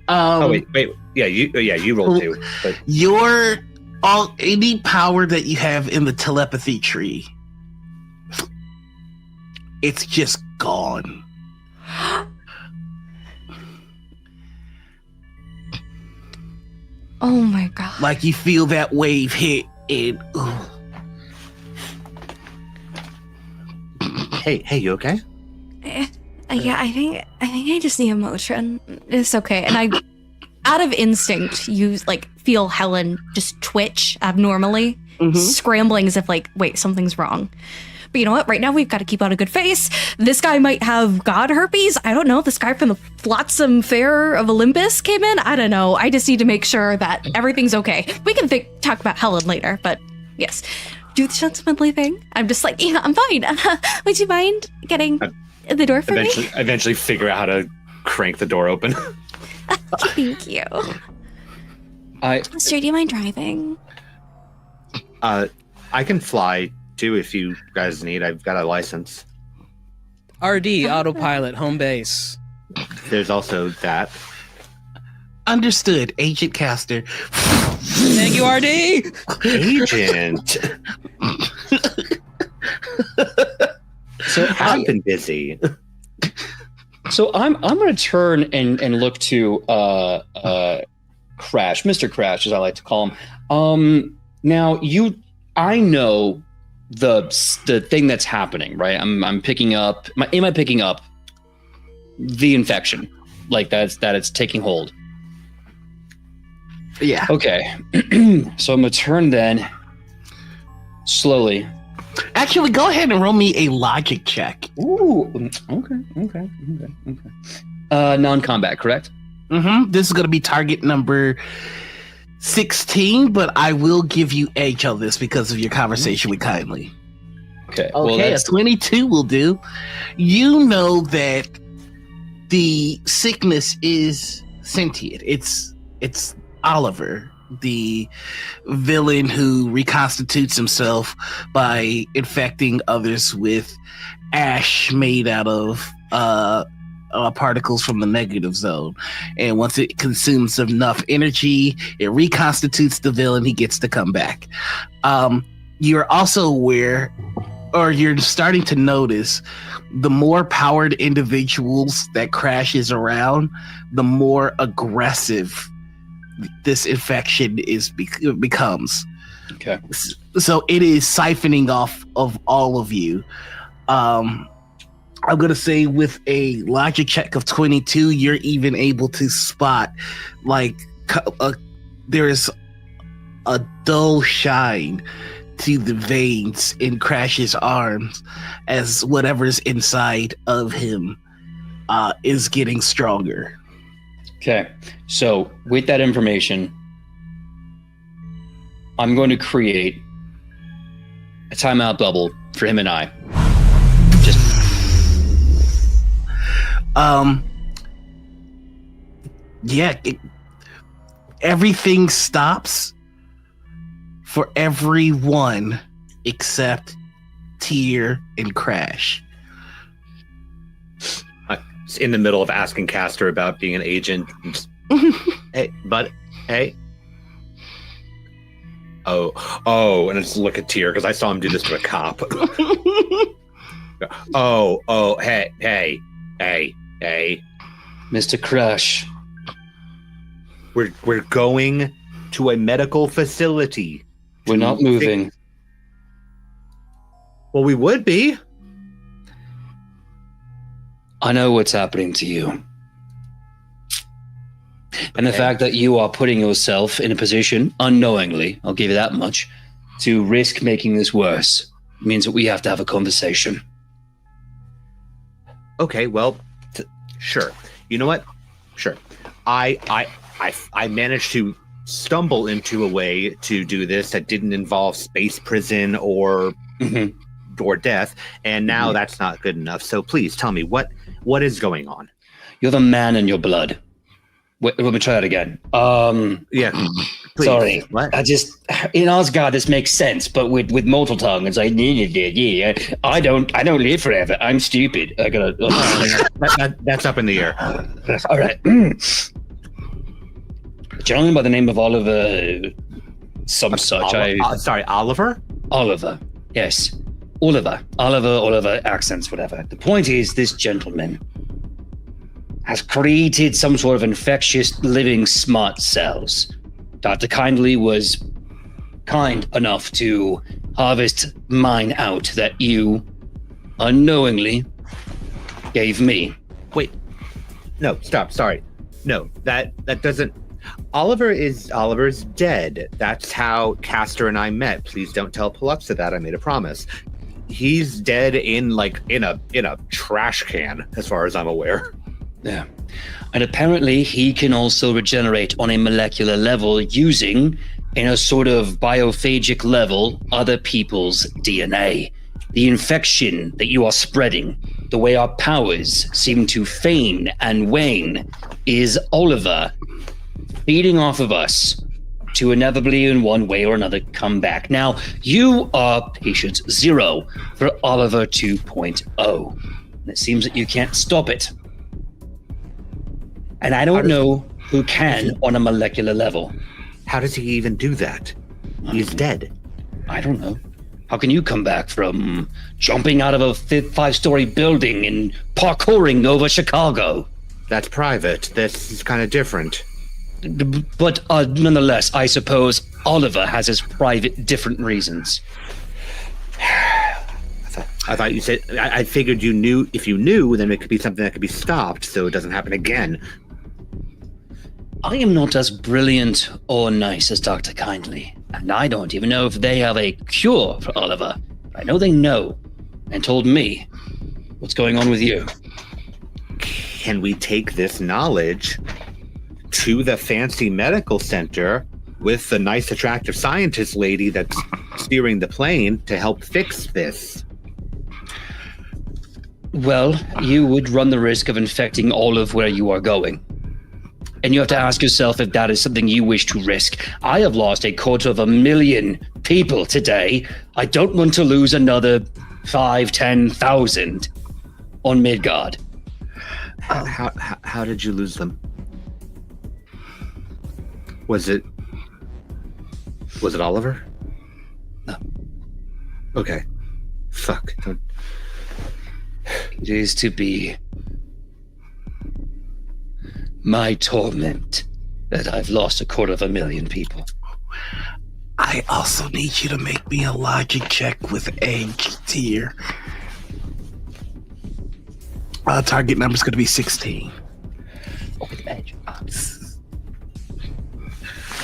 Speaker 4: Wait. Yeah, you rolled 2. But
Speaker 1: Any power that you have in the telepathy tree, it's just gone.
Speaker 3: Oh my god.
Speaker 1: Like you feel that wave hit and
Speaker 4: hey, you okay?
Speaker 3: Yeah, I think I just need a motion. It's okay. And I, out of instinct, you feel Helen just twitch abnormally, scrambling as if wait, something's wrong. But you know what? Right now we've got to keep on a good face. This guy might have god herpes. I don't know. This guy from the flotsam fair of Olympus came in. I don't know. I just need to make sure that everything's okay. We can talk about Helen later, but yes. Do the gentlemanly thing. I'm just yeah, I'm fine. Would you mind getting the door for me?
Speaker 4: Eventually figure out how to crank the door open.
Speaker 3: Thank you. Mister, do you mind driving?
Speaker 4: I can fly too if you guys need. I've got a license.
Speaker 2: RD, autopilot, home base.
Speaker 4: There's also that.
Speaker 1: Understood, Agent Caster.
Speaker 2: Thank you, RD.
Speaker 4: Agent.
Speaker 5: So
Speaker 4: I've been busy.
Speaker 5: So I'm going to turn and look to Crash, Mr. Crash, as I like to call him. Now I know the thing that's happening, right? I'm picking up. Am I picking up the infection, that it's taking hold?
Speaker 1: Yeah.
Speaker 5: Okay. So I'm gonna turn then slowly.
Speaker 1: Actually, go ahead and roll me a logic check.
Speaker 5: Ooh. Okay. Non-combat, correct?
Speaker 1: This is going to be target number 16, but I will give you edge on this because of your conversation with Kindly.
Speaker 5: Okay.
Speaker 1: Okay, a 22 will do. You know that the sickness is sentient. It's Oliver, the villain who reconstitutes himself by infecting others with ash made out of particles from the negative zone. And once it consumes enough energy, it reconstitutes the villain. He gets to come back. You're also aware, or you're starting to notice, the more powered individuals that Crash is around, the more aggressive this infection becomes.
Speaker 5: Okay.
Speaker 1: So it is siphoning off of all of you. I'm gonna say with a logic check of 22, you're even able to spot like there's a dull shine to the veins in Crash's arms as whatever's inside of him is getting stronger.
Speaker 5: Okay, so with that information, I'm going to create a timeout bubble for him and I. Just
Speaker 1: everything stops for everyone except Tyr and Crash.
Speaker 4: In the middle of asking Castor about being an agent. Hey. Oh, and I just look at Tyr because I saw him do this to a cop. Hey.
Speaker 5: Mr. Crash.
Speaker 4: We're going to a medical facility.
Speaker 5: We're not moving.
Speaker 4: Well, we would be.
Speaker 5: I know what's happening to you. And the fact that you are putting yourself in a position, unknowingly, I'll give you that much, to risk making this worse, means that we have to have a conversation.
Speaker 4: Okay, well, sure. You know what? Sure. I managed to stumble into a way to do this that didn't involve space prison or death, and now that's not good enough. So please tell me what is going on.
Speaker 5: You're the man in your blood. Wait, let me try that again.
Speaker 4: Yeah. Please.
Speaker 5: Sorry.
Speaker 4: What?
Speaker 5: I just in Asgard this makes sense, but with mortal tongue, it's like yeah. I don't live forever. I'm stupid. I gotta.
Speaker 4: That's up in the air.
Speaker 5: All right. A gentleman by the name of Oliver, such.
Speaker 4: Sorry, Oliver.
Speaker 5: Oliver. Yes. Oliver, accents, whatever. The point is, this gentleman has created some sort of infectious living smart cells. Dr. Kindly was kind enough to harvest mine out that you unknowingly gave me.
Speaker 4: Wait. No, stop. Sorry. No, that doesn't. Oliver's dead. That's how Castor and I met. Please don't tell Paluxa that. I made a promise. He's dead in a trash can, as far as I'm aware.
Speaker 5: Yeah. And apparently he can also regenerate on a molecular level using, in a sort of biophagic level, other people's DNA. The infection that you are spreading, the way our powers seem to feign and wane, is Oliver feeding off of us to inevitably in one way or another come back. Now, you are patient 0 for Oliver 2.0. And it seems that you can't stop it. And I don't know who can on a molecular level.
Speaker 4: How does he even do that? He's dead.
Speaker 5: I don't know. How can you come back from jumping out of a 5-story building and parkouring over Chicago?
Speaker 4: That's private. This is kind of different.
Speaker 5: But nonetheless, I suppose Oliver has his private, different reasons.
Speaker 4: I thought you said. I figured you knew. If you knew, then it could be something that could be stopped, so it doesn't happen again.
Speaker 5: I am not as brilliant or nice as Dr. Kindly, and I don't even know if they have a cure for Oliver. I know they know, and told me what's going on with you.
Speaker 4: Can we take this knowledge to the fancy medical center with the nice, attractive scientist lady that's steering the plane to help fix this?
Speaker 5: Well, you would run the risk of infecting all of where you are going. And you have to ask yourself if that is something you wish to risk. I have lost 250,000 people today. I don't want to lose another 5,000-10,000 on Midgard.
Speaker 4: How did you lose them? Was it Oliver?
Speaker 5: No.
Speaker 4: Okay. Fuck.
Speaker 5: It is to be my torment that I've lost 250,000 people.
Speaker 1: I also need you to make me a logic check with Egg Tier. Target number is going to be 16.
Speaker 5: Over the edge.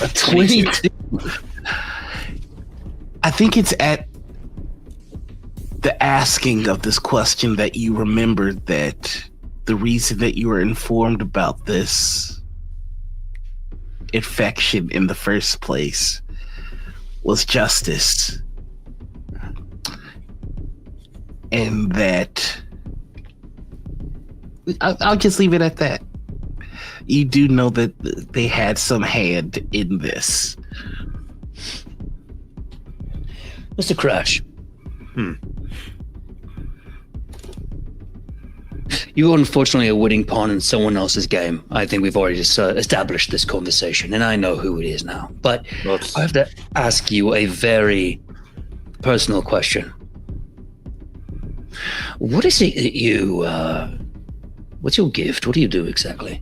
Speaker 1: A 22. I think it's at the asking of this question that you remembered that the reason that you were informed about this infection in the first place was justice. And that I'll just leave it at that. You do know that they had some hand in this.
Speaker 5: Mr. Crash. You are unfortunately a winning pawn in someone else's game. I think we've already established this conversation, and I know who it is now. But I have to ask you a very personal question. What is it that you... what's your gift? What do you do exactly?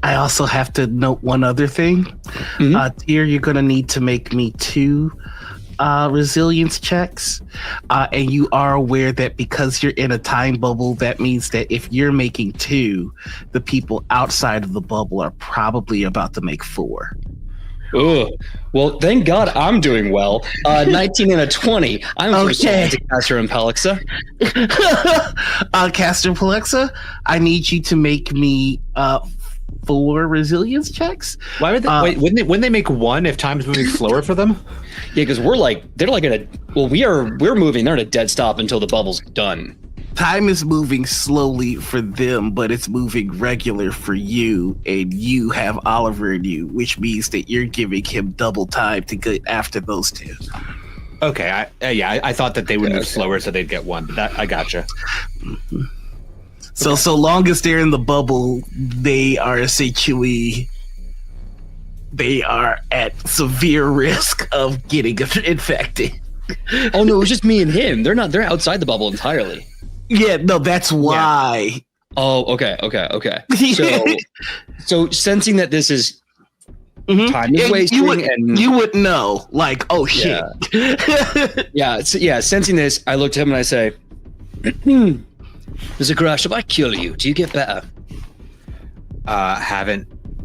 Speaker 1: I also have to note one other thing. Tyr, you're going to need to make me 2 resilience checks. And you are aware that because you're in a time bubble, that means that if you're making 2, the people outside of the bubble are probably about to make 4.
Speaker 5: Oh, well, thank God I'm doing well. 19 and a 20. I'm okay. To Caster and Palexa.
Speaker 1: Caster and Palexa, I need you to make me 4 resilience checks.
Speaker 4: Why would they? Wait, wouldn't they make 1 if time's moving slower for them?
Speaker 5: Yeah, because we're moving. They're at a dead stop until the bubble's done.
Speaker 1: Time is moving slowly for them, but it's moving regular for you, and you have Oliver in you, which means that you're giving him double time to get after those 2.
Speaker 4: Okay, I thought that they would move slower so they'd get 1, but that I gotcha.
Speaker 1: Mm-hmm. So long as they're in the bubble, they are essentially at severe risk of getting infected.
Speaker 5: Oh no, it was just me and him. They're outside the bubble entirely.
Speaker 1: Yeah, no, that's why.
Speaker 5: Yeah. Oh, okay. So sensing that this is time is wasting,
Speaker 1: you would know, like, oh shit.
Speaker 5: Yeah. Sensing this, I look to him and I say, Mr. Crash, if I kill you, do you get better?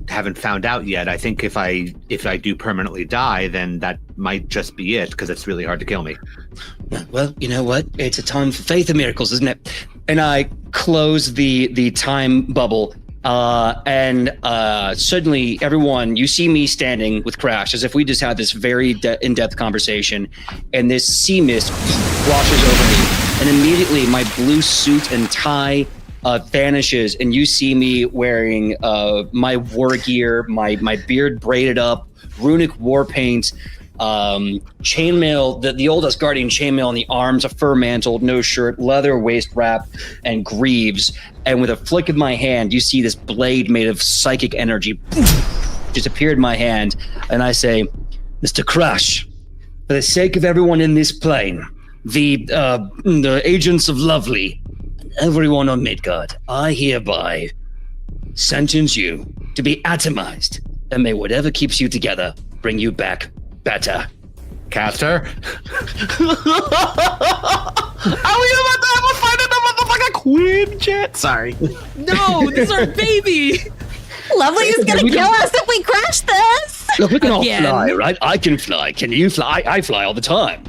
Speaker 4: Haven't found out yet. I think if I do permanently die, then that might just be it, because it's really hard to kill me.
Speaker 5: Well, you know what? It's a time for faith and miracles, isn't it? And I close the time bubble, and suddenly everyone, you see me standing with Crash, as if we just had this very in-depth conversation, and this sea mist washes over me, and immediately my blue suit and tie vanishes, and you see me wearing my war gear, my beard braided up, runic war paint, chainmail, the old Asgardian chainmail on the arms, a fur mantle, no shirt, leather waist wrap, and greaves. And with a flick of my hand, you see this blade made of psychic energy just appeared in my hand, and I say, Mr. Crash, for the sake of everyone in this plane, the agents of Lovely, everyone on Midgard, I hereby sentence you to be atomized, and may whatever keeps you together bring you back better.
Speaker 4: Caster?
Speaker 1: Are we about to have a fight in the motherfucking Quinn chat? Sorry.
Speaker 2: No, this is our baby.
Speaker 3: Lovely is gonna kill us if we crash this.
Speaker 5: Look, we can all
Speaker 2: Again.
Speaker 5: fly, right? I can fly. Can you fly? I fly all the time.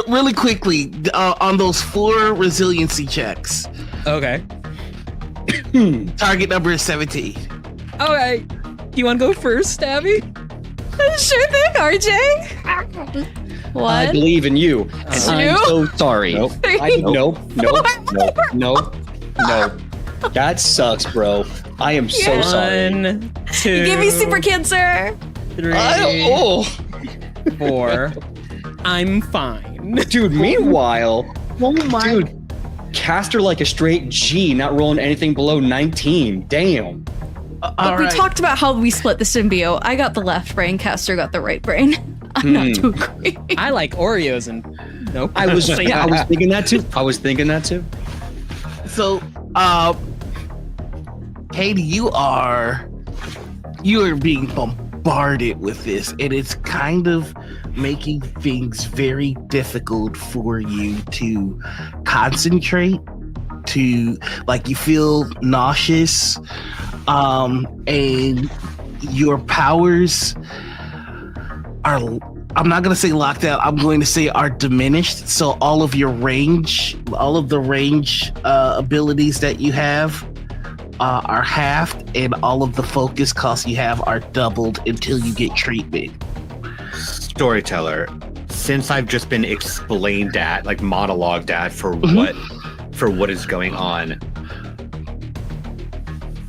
Speaker 1: Really quickly, on those 4 resiliency checks,
Speaker 2: Okay.
Speaker 1: target number is 17.
Speaker 2: All right. Do you want to go first, Abby?
Speaker 3: Sure thing, RJ.
Speaker 5: I
Speaker 3: One,
Speaker 5: believe in you. And I'm so sorry.
Speaker 4: Nope.
Speaker 5: No. That sucks, bro. I am so sorry.
Speaker 2: 1, 2.
Speaker 3: you gave me super cancer.
Speaker 2: 3, 4. I'm fine.
Speaker 5: Dude, meanwhile, dude, Caster like a straight G, not rolling anything below 19. Damn.
Speaker 3: But we talked about how we split the symbiote. I got the left brain, Caster got the right brain. I'm not too great.
Speaker 2: I like Oreos and nope.
Speaker 5: I was thinking that too.
Speaker 1: So, Katie, you are being bombarded with this, and it's kind of making things very difficult for you to concentrate to, like, you feel nauseous, and your powers are, I'm not going to say locked out, I'm going to say are diminished. So all of your range, all of the range abilities that you have are halved, and all of the focus costs you have are doubled until you get treatment.
Speaker 4: Storyteller, since I've just been explained at, like monologued at for what is going on,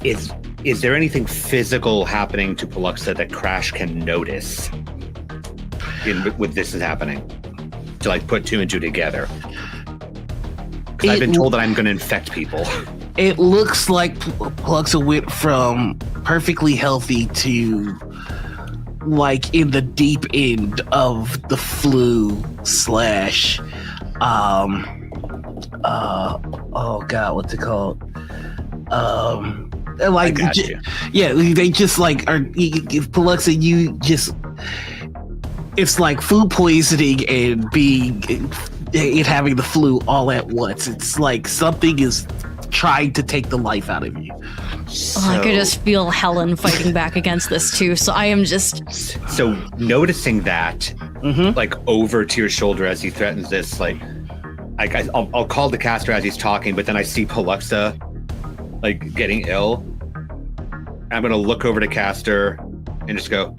Speaker 4: is there anything physical happening to Paluxa that Crash can notice with this is happening to like put two and two together? Because I've been told that I'm going to infect people.
Speaker 1: It looks like Paluxa went from perfectly healthy to like in the deep end of the flu slash oh god, what's it called? Like yeah, they just like are Paluxa, you just, it's like food poisoning and having the flu all at once. It's like something is trying to take the life out of you.
Speaker 3: I could just feel Helen fighting back against this too. So I am just
Speaker 4: so noticing that, like over to your shoulder as he threatens this. Like I'll call the caster as he's talking, but then I see Paluxa like getting ill. I'm gonna look over to caster and just go,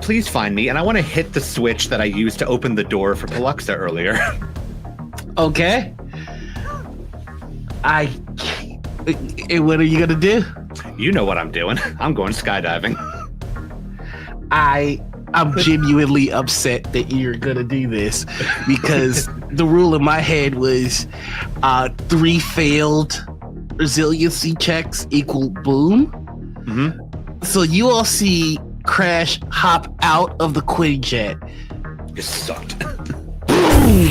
Speaker 4: please find me. And I want to hit the switch that I used to open the door for Paluxa earlier.
Speaker 1: Okay. What are you gonna do?
Speaker 4: You know what I'm doing. I'm going skydiving.
Speaker 1: I'm genuinely upset that you're gonna do this, because the rule in my head was 3 failed resiliency checks equal boom. So you all see Crash hop out of the Quinjet.
Speaker 4: Just sucked.
Speaker 1: Boom!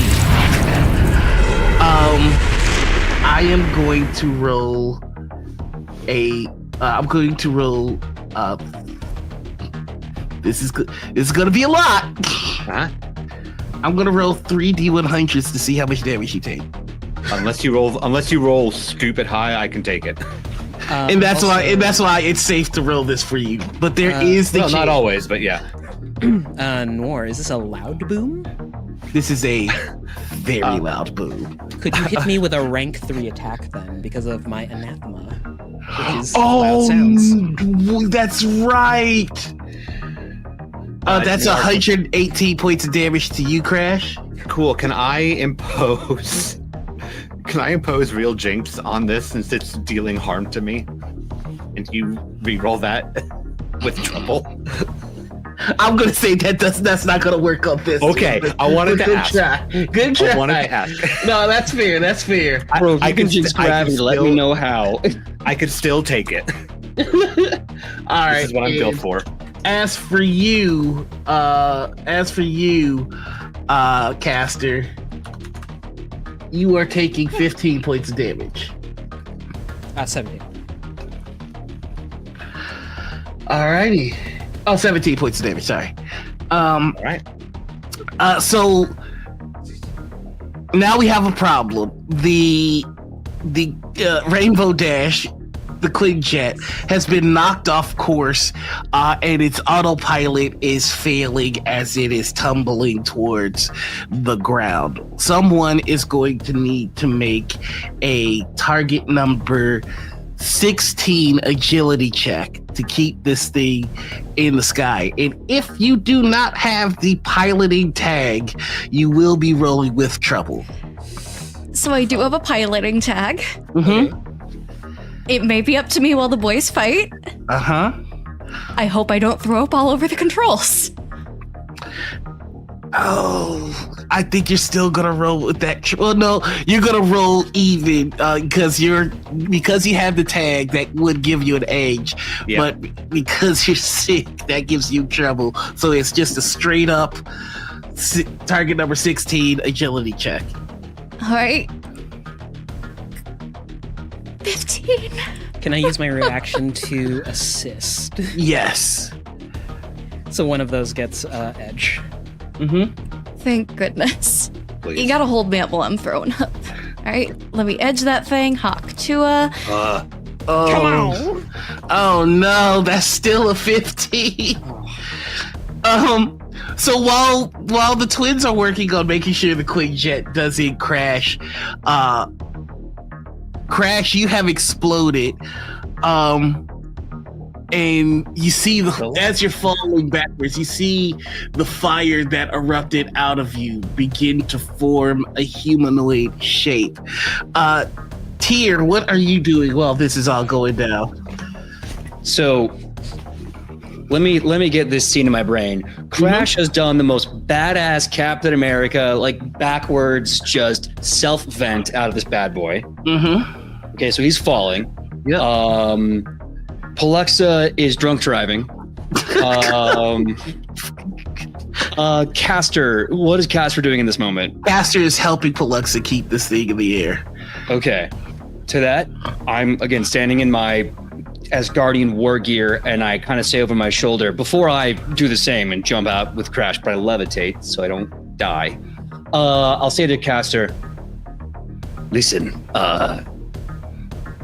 Speaker 1: I am going to roll this is gonna be a lot. I'm gonna roll 3 D100s to see how much damage you take.
Speaker 4: Unless you roll stupid high, I can take it.
Speaker 1: And that's why it's safe to roll this for you. But there is the chance.
Speaker 4: Not always, but yeah.
Speaker 2: Noir, is this a loud boom?
Speaker 1: This is a very loud boom.
Speaker 2: Could you hit me with a rank 3 attack then, because of my anathema? Which is loud sounds.
Speaker 1: That's right. That's 118 points of damage to you, Crash.
Speaker 4: Cool. Can I impose real jinx on this since it's dealing harm to me? And you re-roll that with trouble?
Speaker 1: I'm gonna say that's not gonna work on this.
Speaker 4: Okay, I wanted to ask.
Speaker 1: Good try.
Speaker 4: I wanted to ask.
Speaker 1: No, that's fair. That's fair.
Speaker 5: Bro, I can just grab it. Let me know how.
Speaker 4: I could still take it.
Speaker 1: All right.
Speaker 4: This is what I'm built for.
Speaker 1: As for you, caster, you are taking 15 points of damage.
Speaker 2: 17.
Speaker 1: Alrighty. Oh, 17 points of damage, sorry.
Speaker 4: All right.
Speaker 1: So now we have a problem. The Rainbow Dash, the Quinjet, has been knocked off course, and its autopilot is failing as it is tumbling towards the ground. Someone is going to need to make a target number 16 agility check to keep this thing in the sky. And if you do not have the piloting tag, you will be rolling with trouble.
Speaker 3: So I do have a piloting tag.
Speaker 1: Mm-hmm.
Speaker 3: It may be up to me while the boys fight.
Speaker 1: Uh-huh.
Speaker 3: I hope I don't throw up all over the controls.
Speaker 1: Oh, I think you're still gonna roll with that. Well, no, you're gonna roll even because you have the tag that would give you an edge, but because you're sick, that gives you trouble. So it's just a straight up target number 16 agility check.
Speaker 3: All right. 15.
Speaker 2: Can I use my reaction to assist?
Speaker 1: Yes.
Speaker 2: So one of those gets edge.
Speaker 1: Mm-hmm.
Speaker 3: Thank goodness.
Speaker 4: please.
Speaker 3: You gotta hold me up while I'm throwing up. All right, let me edge that thing. Hawk Tua.
Speaker 1: Oh,
Speaker 2: Come on.
Speaker 1: Oh no, that's still a 15. So while the twins are working on making sure the Quinjet doesn't crash, you have exploded. And you see as you're falling backwards, you see the fire that erupted out of you begin to form a humanoid shape. Tyr, what are you doing while this is all going down?
Speaker 5: So let me get this scene in my brain. Crash has done the most badass Captain America, like backwards, just self-vent out of this bad boy.
Speaker 1: Mm-hmm.
Speaker 5: Okay, so he's falling.
Speaker 1: Yep.
Speaker 5: Palexa is drunk driving. Caster, what is Caster doing in this moment?
Speaker 1: Caster is helping Palexa keep this thing in the air.
Speaker 5: Okay. To that, I'm again standing in my Asgardian war gear, and I kind of say over my shoulder before I do the same and jump out with Crash, but I levitate so I don't die. I'll say to Caster, listen,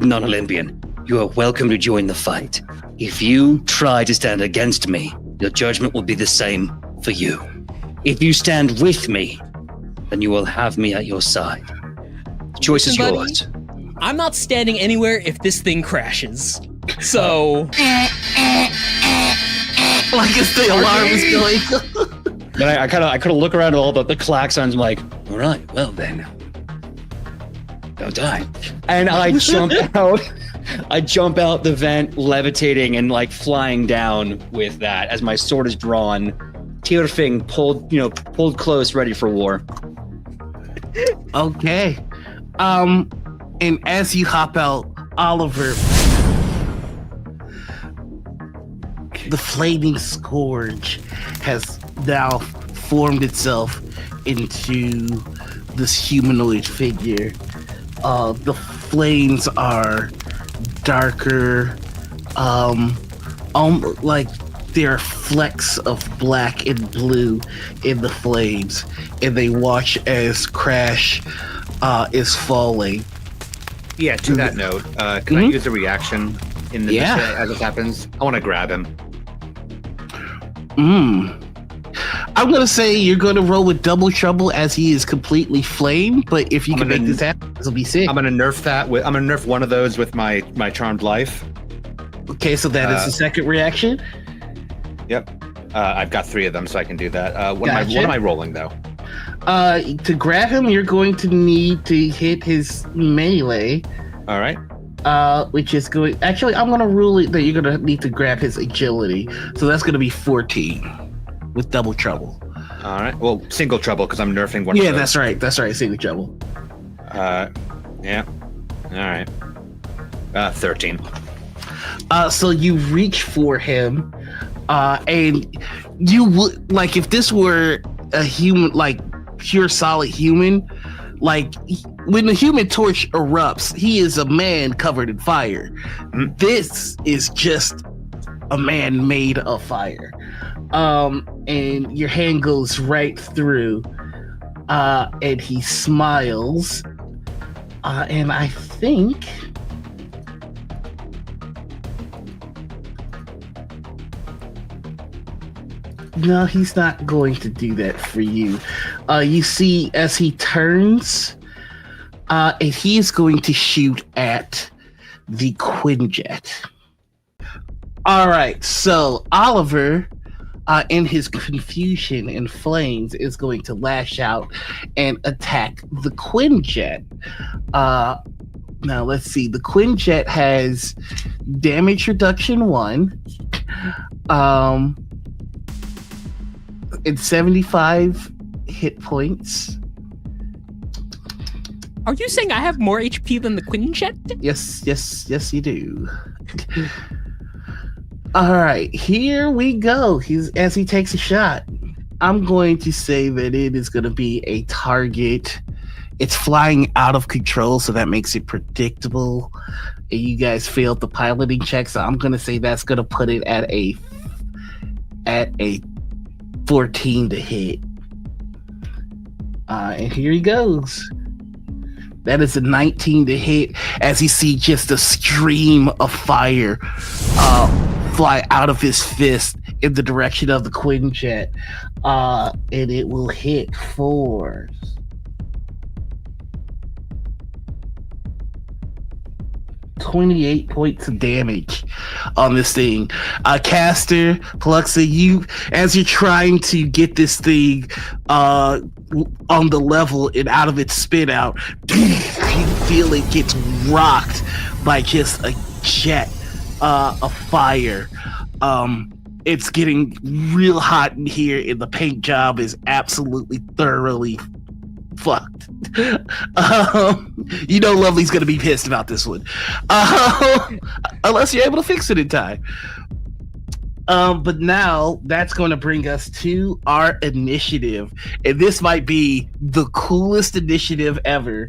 Speaker 5: non-Olympian, you are welcome to join the fight. If you try to stand against me, your judgment will be the same for you. If you stand with me, then you will have me at your side. The choice is
Speaker 2: Buddy,
Speaker 5: yours.
Speaker 2: I'm not standing anywhere if this thing crashes. So
Speaker 1: Like it's the alarm is going.
Speaker 5: Then I kind of look around at all the klaxons. I'm like, all right, well then, don't die. And I jump out. I jump out the vent, levitating and like flying down with that as my sword is drawn. Tyrfing pulled close, ready for war.
Speaker 1: Okay. And as you hop out, Oliver, the flaming scourge has now formed itself into this humanoid figure. The flames are darker, like there are flecks of black and blue in the flames, and they watch as Crash is falling.
Speaker 4: Yeah, to that note, can I use a reaction in the as this happens? I want to grab him.
Speaker 1: I'm gonna say you're gonna roll with double trouble as he is completely flamed, but if you can make this happen, this will be sick.
Speaker 4: I'm gonna nerf that. I'm gonna nerf one of those with my charmed life.
Speaker 1: Okay, so that is the second reaction.
Speaker 4: Yep, I've got 3 of them, so I can do that. What am I rolling though?
Speaker 1: To grab him, you're going to need to hit his melee.
Speaker 4: All right.
Speaker 1: Which is going. Actually, I'm gonna rule it that you're gonna need to grab his agility. So that's gonna be 14 with double trouble.
Speaker 4: All right. Well, single trouble because I'm nerfing one.
Speaker 1: Yeah, that's right. That's right. Single trouble.
Speaker 4: Yeah. All right. 13.
Speaker 1: So you reach for him, and you would like if this were a human, like pure solid human, like when the Human Torch erupts, he is a man covered in fire. This is just a man made of fire. And your hand goes right through, and he smiles, and I think no, he's not going to do that for you. You see, as he turns, and he's going to shoot at the Quinjet. All right, so Oliver, in his confusion and flames, is going to lash out and attack the Quinjet. Now, let's see. The Quinjet has damage reduction 1. It's 75 hit points.
Speaker 2: are you saying I have more HP than the Quinjet?
Speaker 1: Yes, you do. All right, here we go. As he takes a shot, I'm going to say that it is going to be a target. It's flying out of control, so that makes it predictable. And you guys failed the piloting check, so I'm going to say that's going to put it at a 14 to hit. And here he goes. That is a 19 to hit as you see just a stream of fire fly out of his fist in the direction of the Quinjet. And it will hit for 28 points of damage on this thing. Caster, Pluxa, you, as you're trying to get this thing on the level and out of its spit out, you feel it gets rocked by just a jet of fire. It's getting real hot in here, and the paint job is absolutely thoroughly fucked. You know Lovely's gonna be pissed about this one. Unless you're able to fix it in time. But now that's going to bring us to our initiative. And this might be the coolest initiative ever.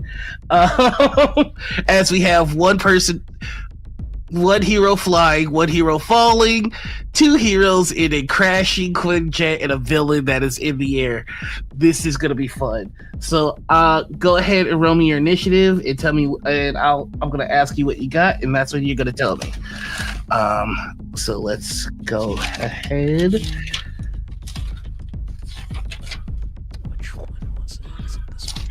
Speaker 1: As we have one hero flying, one hero falling, two heroes in a crashing Quinjet, and a villain that is in the air. This is gonna be fun. So go ahead and roll me your initiative and tell me, and I'm gonna ask you what you got, and that's what you're gonna tell me. So let's go ahead.
Speaker 2: Which one was it? Is it this one?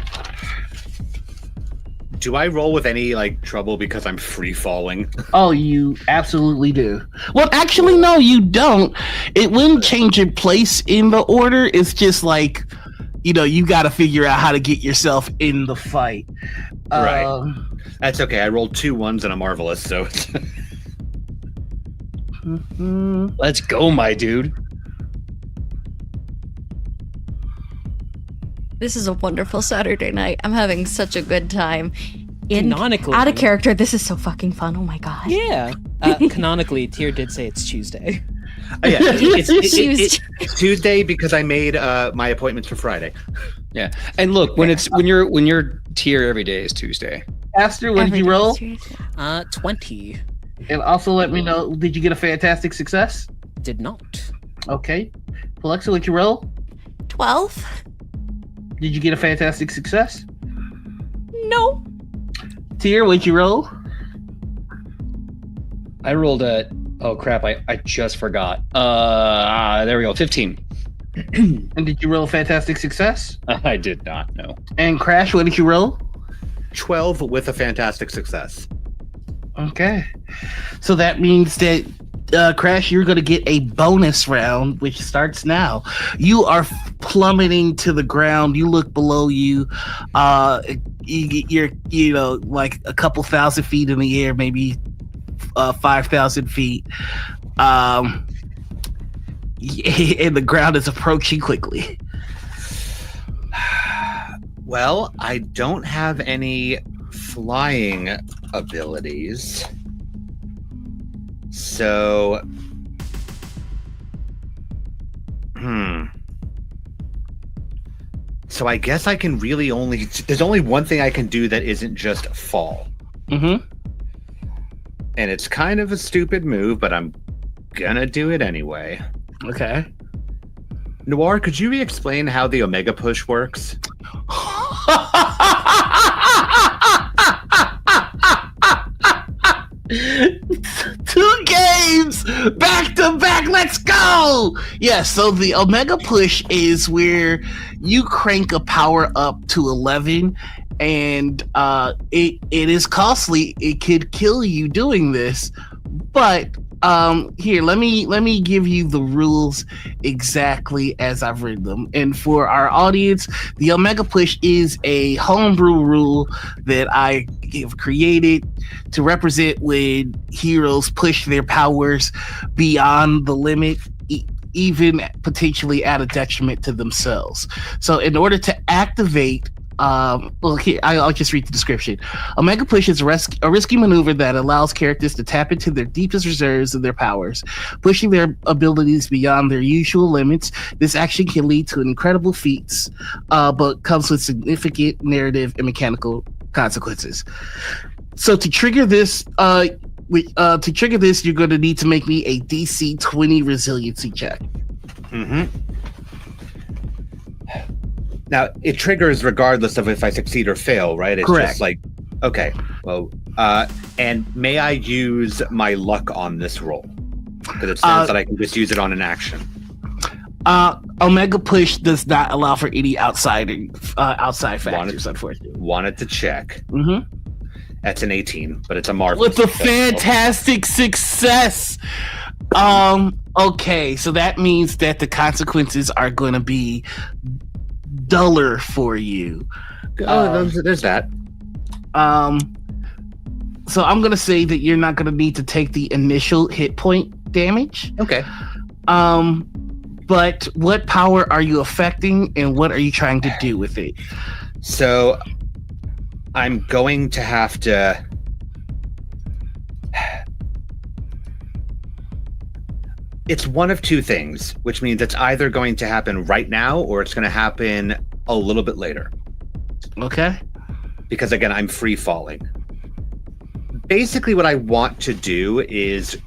Speaker 4: Do I roll with any like trouble because I'm free falling?
Speaker 1: Oh, you absolutely do. Well, actually, no, you don't. It wouldn't change your place in the order. It's just like, you got to figure out how to get yourself in the fight.
Speaker 4: Right. That's okay. I rolled 2 1s and a marvelous, so.
Speaker 5: Let's go, my dude.
Speaker 3: This is a wonderful Saturday night. I'm having such a good time.
Speaker 2: Canonically.
Speaker 3: Out of character, this is so fucking fun. Oh my god.
Speaker 2: Yeah. Canonically, Tyr did say it's Tuesday.
Speaker 4: Oh, yeah,
Speaker 3: Tuesday.
Speaker 4: it's Tuesday because I made my appointments for Friday.
Speaker 5: Yeah, and look, when you're Tyr, every day is Tuesday.
Speaker 1: Aster, what did you roll?
Speaker 2: 20.
Speaker 1: And also let me know, did you get a fantastic success?
Speaker 2: Did not.
Speaker 1: Okay. Alexa, what you roll?
Speaker 3: 12?
Speaker 1: Did you get a fantastic success?
Speaker 3: No.
Speaker 1: Tyr, what'd you roll?
Speaker 5: I rolled oh crap, I just forgot. There we go, 15.
Speaker 1: And did you roll a fantastic success?
Speaker 5: I did not, no.
Speaker 1: And Crash, what did you roll?
Speaker 4: 12 with a fantastic success.
Speaker 1: Okay. So that means that, Crash, you're going to get a bonus round, which starts now. You are plummeting to the ground. You look below you. You're, like a couple thousand feet in the air, maybe 5,000 feet. And the ground is approaching quickly.
Speaker 4: Well, I don't have any flying abilities. So, So I guess I can really there's only one thing I can do that isn't just fall.
Speaker 1: Mm-hmm.
Speaker 4: And it's kind of a stupid move, but I'm gonna do it anyway.
Speaker 1: Okay.
Speaker 4: Noir, could you re-explain how the Omega Push works?
Speaker 1: Two games back to back. Let's go. Yeah, so the Omega Push is where you crank a power up to 11, and it is costly. It could kill you doing this, but here, let me give you the rules exactly as I've read them. And for our audience, the Omega Push is a homebrew rule that I have created to represent when heroes push their powers beyond the limit, even potentially at a detriment to themselves. So in order to activate here, I'll just read the description. Omega Push is a risky maneuver that allows characters to tap into their deepest reserves of their powers, pushing their abilities beyond their usual limits. This action can lead to incredible feats, but comes with significant narrative and mechanical consequences. So to trigger this, you're going to need to make me a DC 20 resiliency check.
Speaker 4: Mm-hmm. Now it triggers regardless of if I succeed or fail, right? It's
Speaker 1: Correct.
Speaker 4: just like, okay, well, and may I use my luck on this roll? Because it says that I can just use it on an action.
Speaker 1: Omega Push does not allow for any outside factors, unfortunately.
Speaker 4: Wanted to check.
Speaker 1: Mm-hmm.
Speaker 4: That's an 18, but it's a marvelous.
Speaker 1: With a fantastic success. Okay, so that means that the consequences are going to be duller for you.
Speaker 4: There's that.
Speaker 1: So I'm going to say that you're not going to need to take the initial hit point damage.
Speaker 4: Okay.
Speaker 1: But what power are you affecting, and what are you trying to do with it?
Speaker 4: So I'm going to have to. It's one of two things, which means it's either going to happen right now or it's going to happen a little bit later.
Speaker 1: Okay.
Speaker 4: Because again, I'm free falling. Basically, what I want to do is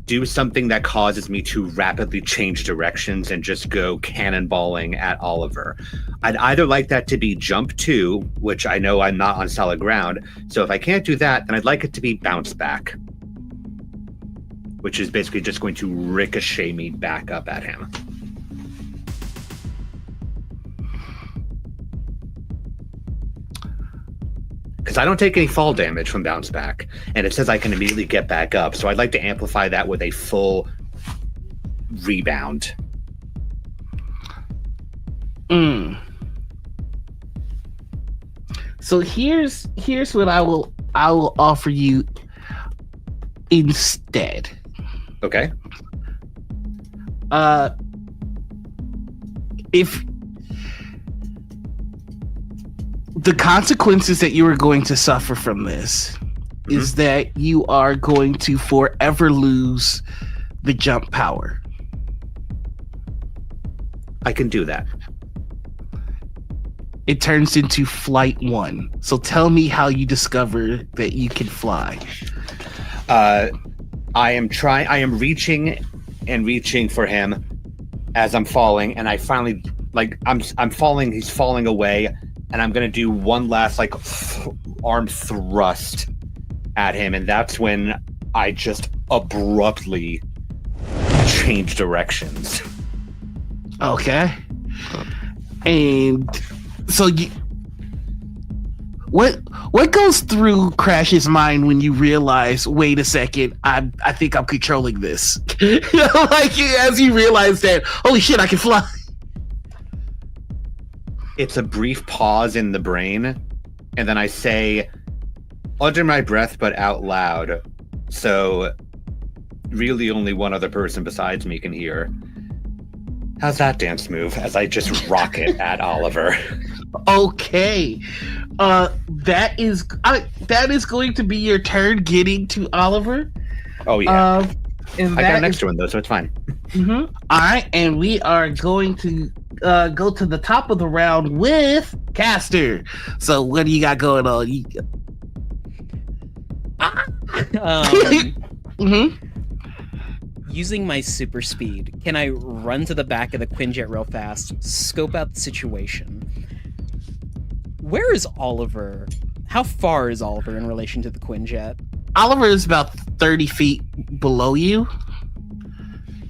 Speaker 4: do something that causes me to rapidly change directions and just go cannonballing at Oliver. I'd either like that to be jump 2, which I know I'm not on solid ground. So if I can't do that, then I'd like it to be bounce back, which is basically just going to ricochet me back up at him. Because I don't take any fall damage from bounce back, and it says I can immediately get back up. So I'd like to amplify that with a full rebound.
Speaker 1: So here's what I will offer you instead.
Speaker 4: Okay.
Speaker 1: If the consequences that you are going to suffer from this is that you are going to forever lose the jump power.
Speaker 4: I can do that.
Speaker 1: It turns into flight 1. So tell me how you discover that you can fly.
Speaker 4: I am reaching for him as I'm falling, and I finally, like, I'm falling, he's falling away, and I'm gonna do one last arm thrust at him, and that's when I just abruptly change directions.
Speaker 1: Okay. And so what goes through Crash's mind when you realize, wait a second, I think I'm controlling this? Like, as you realize that, holy shit, I can fly.
Speaker 4: It's a brief pause in the brain, and then I say, under my breath but out loud, so really only one other person besides me can hear. How's that dance move? As I just rocket at Oliver.
Speaker 1: Okay. That is going to be your turn getting to Oliver.
Speaker 4: Oh yeah.
Speaker 1: And
Speaker 4: I got an extra one though, so it's fine.
Speaker 1: Mm-hmm. All right, and we are going to go to the top of the round with Caster. So what do you got going on?
Speaker 2: Using my super speed, can I run to the back of the Quinjet real fast, scope out the situation? Where is Oliver? How far is Oliver in relation to the Quinjet?
Speaker 1: Oliver is about 30 feet below you.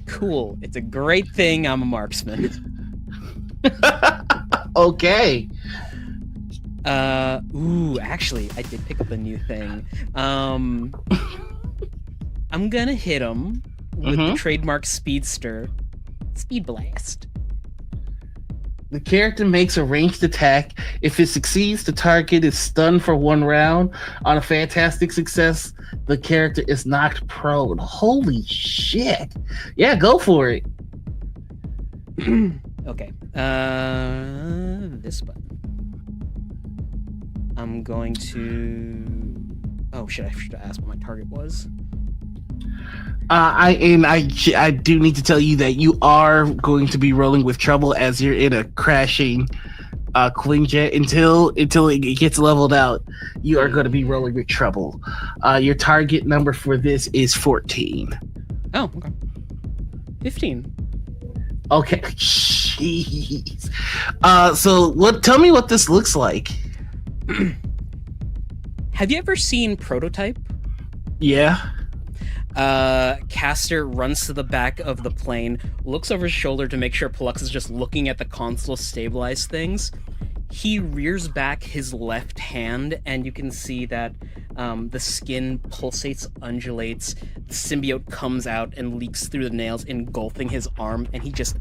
Speaker 2: Cool. It's a great thing I'm a marksman.
Speaker 1: Okay.
Speaker 2: Actually, I did pick up a new thing. I'm gonna hit him with the trademark Speedster. Speed Blast.
Speaker 1: The character makes a ranged attack. If it succeeds, the target is stunned for 1 round. On a fantastic success, the character is knocked prone. Holy shit. Yeah, go for it.
Speaker 2: Okay. This button. I'm going to... Oh shit, I should have asked what my target was.
Speaker 1: I do need to tell you that you are going to be rolling with trouble as you're in a crashing Quinjet until it gets leveled out. You are going to be rolling with trouble. Your target number for this is 14.
Speaker 2: Oh, okay. 15.
Speaker 1: Okay. Shh. Jeez. So what? Tell me what this looks like.
Speaker 2: Have you ever seen Prototype?
Speaker 1: Yeah.
Speaker 2: Caster runs to the back of the plane, looks over his shoulder to make sure Pollux is just looking at the console stabilize things. He rears back his left hand, and you can see that the skin pulsates, undulates. The symbiote comes out and leaks through the nails, engulfing his arm, and he just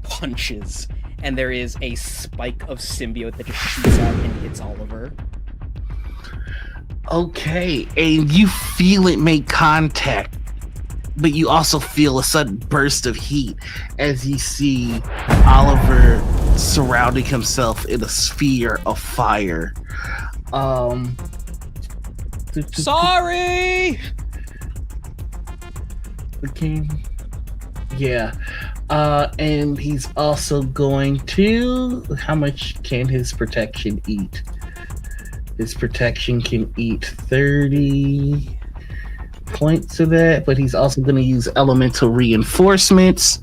Speaker 2: punches. And there is a spike of symbiote that just shoots out and hits Oliver.
Speaker 1: Okay, and you feel it make contact, but you also feel a sudden burst of heat as you see Oliver surrounding himself in a sphere of fire.
Speaker 2: Sorry!
Speaker 1: Okay. Yeah. And he's also going to... How much can his protection eat? His protection can eat 30 points of that, but he's also going to use elemental reinforcements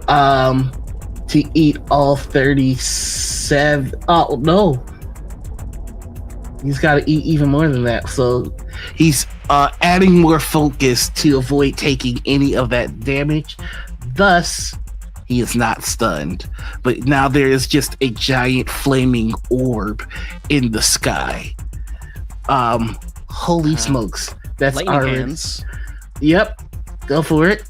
Speaker 1: to eat all 37. Oh, no. He's got to eat even more than that. So he's adding more focus to avoid taking any of that damage. Thus, he is not stunned. But now there is just a giant flaming orb in the sky. Holy smokes. That's
Speaker 2: lightning
Speaker 1: already...
Speaker 2: hands.
Speaker 1: Yep. Go for it.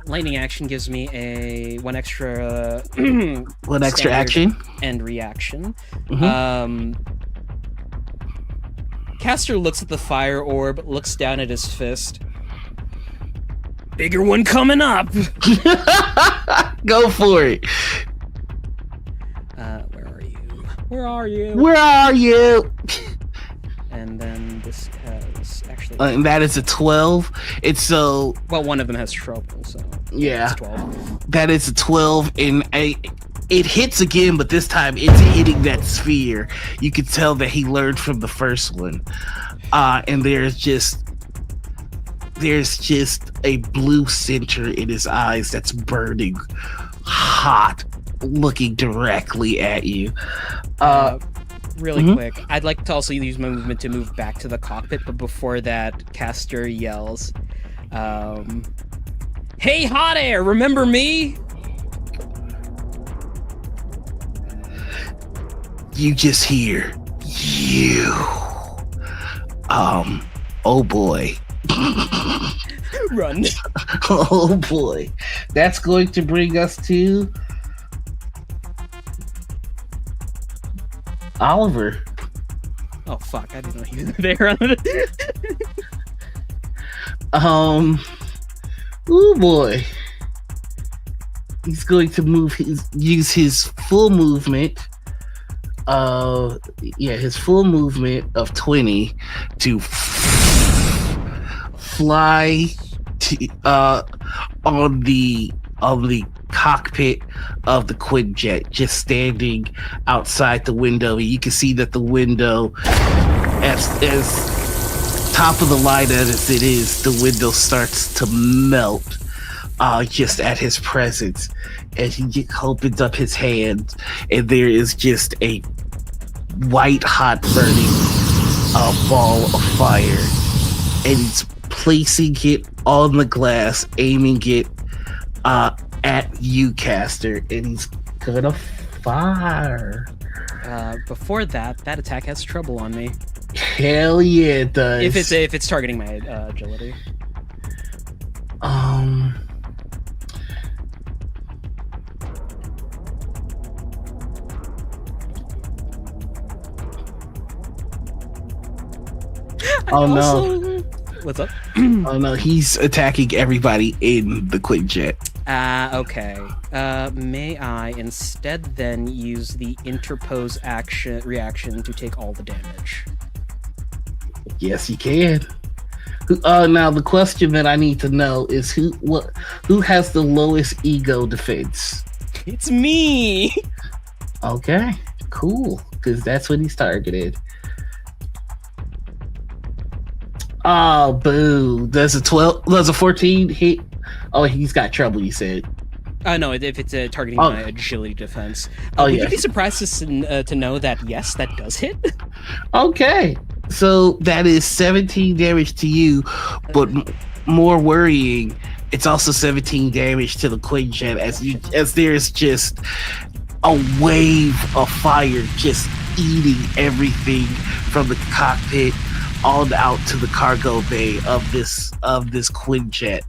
Speaker 2: Lightning action gives me a one extra
Speaker 1: One extra
Speaker 2: standard
Speaker 1: action.
Speaker 2: and reaction.
Speaker 1: Mhm.
Speaker 2: Caster looks at the fire orb, looks down at his fist. Bigger one coming up.
Speaker 1: Go for it.
Speaker 2: Where are you? Where are you?
Speaker 1: Where are you?
Speaker 2: And then this has actually.
Speaker 1: And that is a 12. It's so...
Speaker 2: Well, one of them has trouble, so.
Speaker 1: Yeah.
Speaker 2: It's 12.
Speaker 1: That is a 12, and it hits again, but this time it's hitting that sphere. You can tell that he learned from the first one. And there's just a blue center in his eyes that's burning hot, looking directly at you.
Speaker 2: Really quick, I'd like to also use my movement to move back to the cockpit, but before that, Caster yells, "Hey, Hot Air, remember me?"
Speaker 1: You just hear, you. Oh boy.
Speaker 2: Run.
Speaker 1: Oh boy. That's going to bring us to Oliver.
Speaker 2: Oh fuck! I didn't know he was there.
Speaker 1: Oh boy. He's going to use his full movement. His full movement of 20 to fly to on the cockpit of the Quinjet, just standing outside the window. You can see that the window, as top of the line as it is, the window starts to melt just at his presence. And he opens up his hand, and there is just a white hot burning ball of fire, and he's placing it on the glass, aiming it at you, Caster, and he's gonna fire.
Speaker 2: Before that attack has trouble on me.
Speaker 1: Hell yeah, it does.
Speaker 2: If it's targeting my agility.
Speaker 1: Oh no.
Speaker 2: What's up?
Speaker 1: Oh no, he's attacking everybody in the Quinjet.
Speaker 2: Okay. May I instead then use the interpose reaction to take all the damage?
Speaker 1: Yes, you can. Now the question that I need to know is who has the lowest ego defense?
Speaker 2: It's me.
Speaker 1: Okay, cool, because that's what he's targeted. Oh, boo. Does a 14 hit? Oh, he's got trouble, you said.
Speaker 2: No, if it's targeting
Speaker 1: Oh.
Speaker 2: my agility defense.
Speaker 1: Oh,
Speaker 2: would
Speaker 1: yeah.
Speaker 2: you be surprised to know that yes, that does hit?
Speaker 1: Okay. So that is 17 damage to you, but more worrying, it's also 17 damage to the Quinjet as there's just a wave of fire just eating everything from the cockpit on out to the cargo bay of this Quinjet.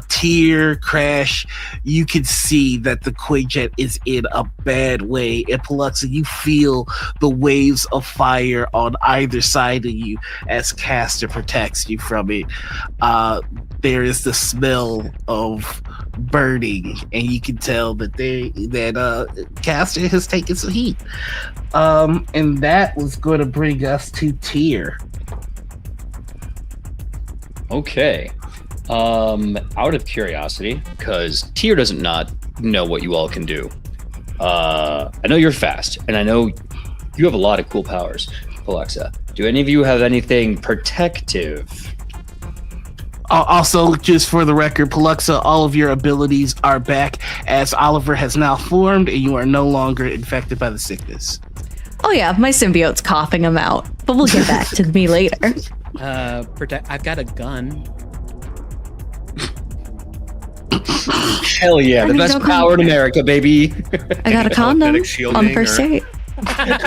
Speaker 1: Tier Crash, you can see that the Quinjet is in a bad way. And Paluxa, you feel the waves of fire on either side of you as Caster protects you from it. There is the smell of burning, and you can tell that Caster has taken some heat. And that was going to bring us to Tier.
Speaker 5: Okay. Out of curiosity, because Tyr doesn't not know what you all can do. I know you're fast, and I know you have a lot of cool powers, Alexa. Do any of you have anything protective?
Speaker 1: Also, just for the record, Paluxa, all of your abilities are back as Oliver has now formed, and you are no longer infected by the sickness.
Speaker 3: Oh yeah, my symbiote's coughing him out, but we'll get back to me later.
Speaker 2: I've got a gun.
Speaker 5: Hell yeah, the best power in America, baby.
Speaker 3: I got a condom on first date.
Speaker 1: I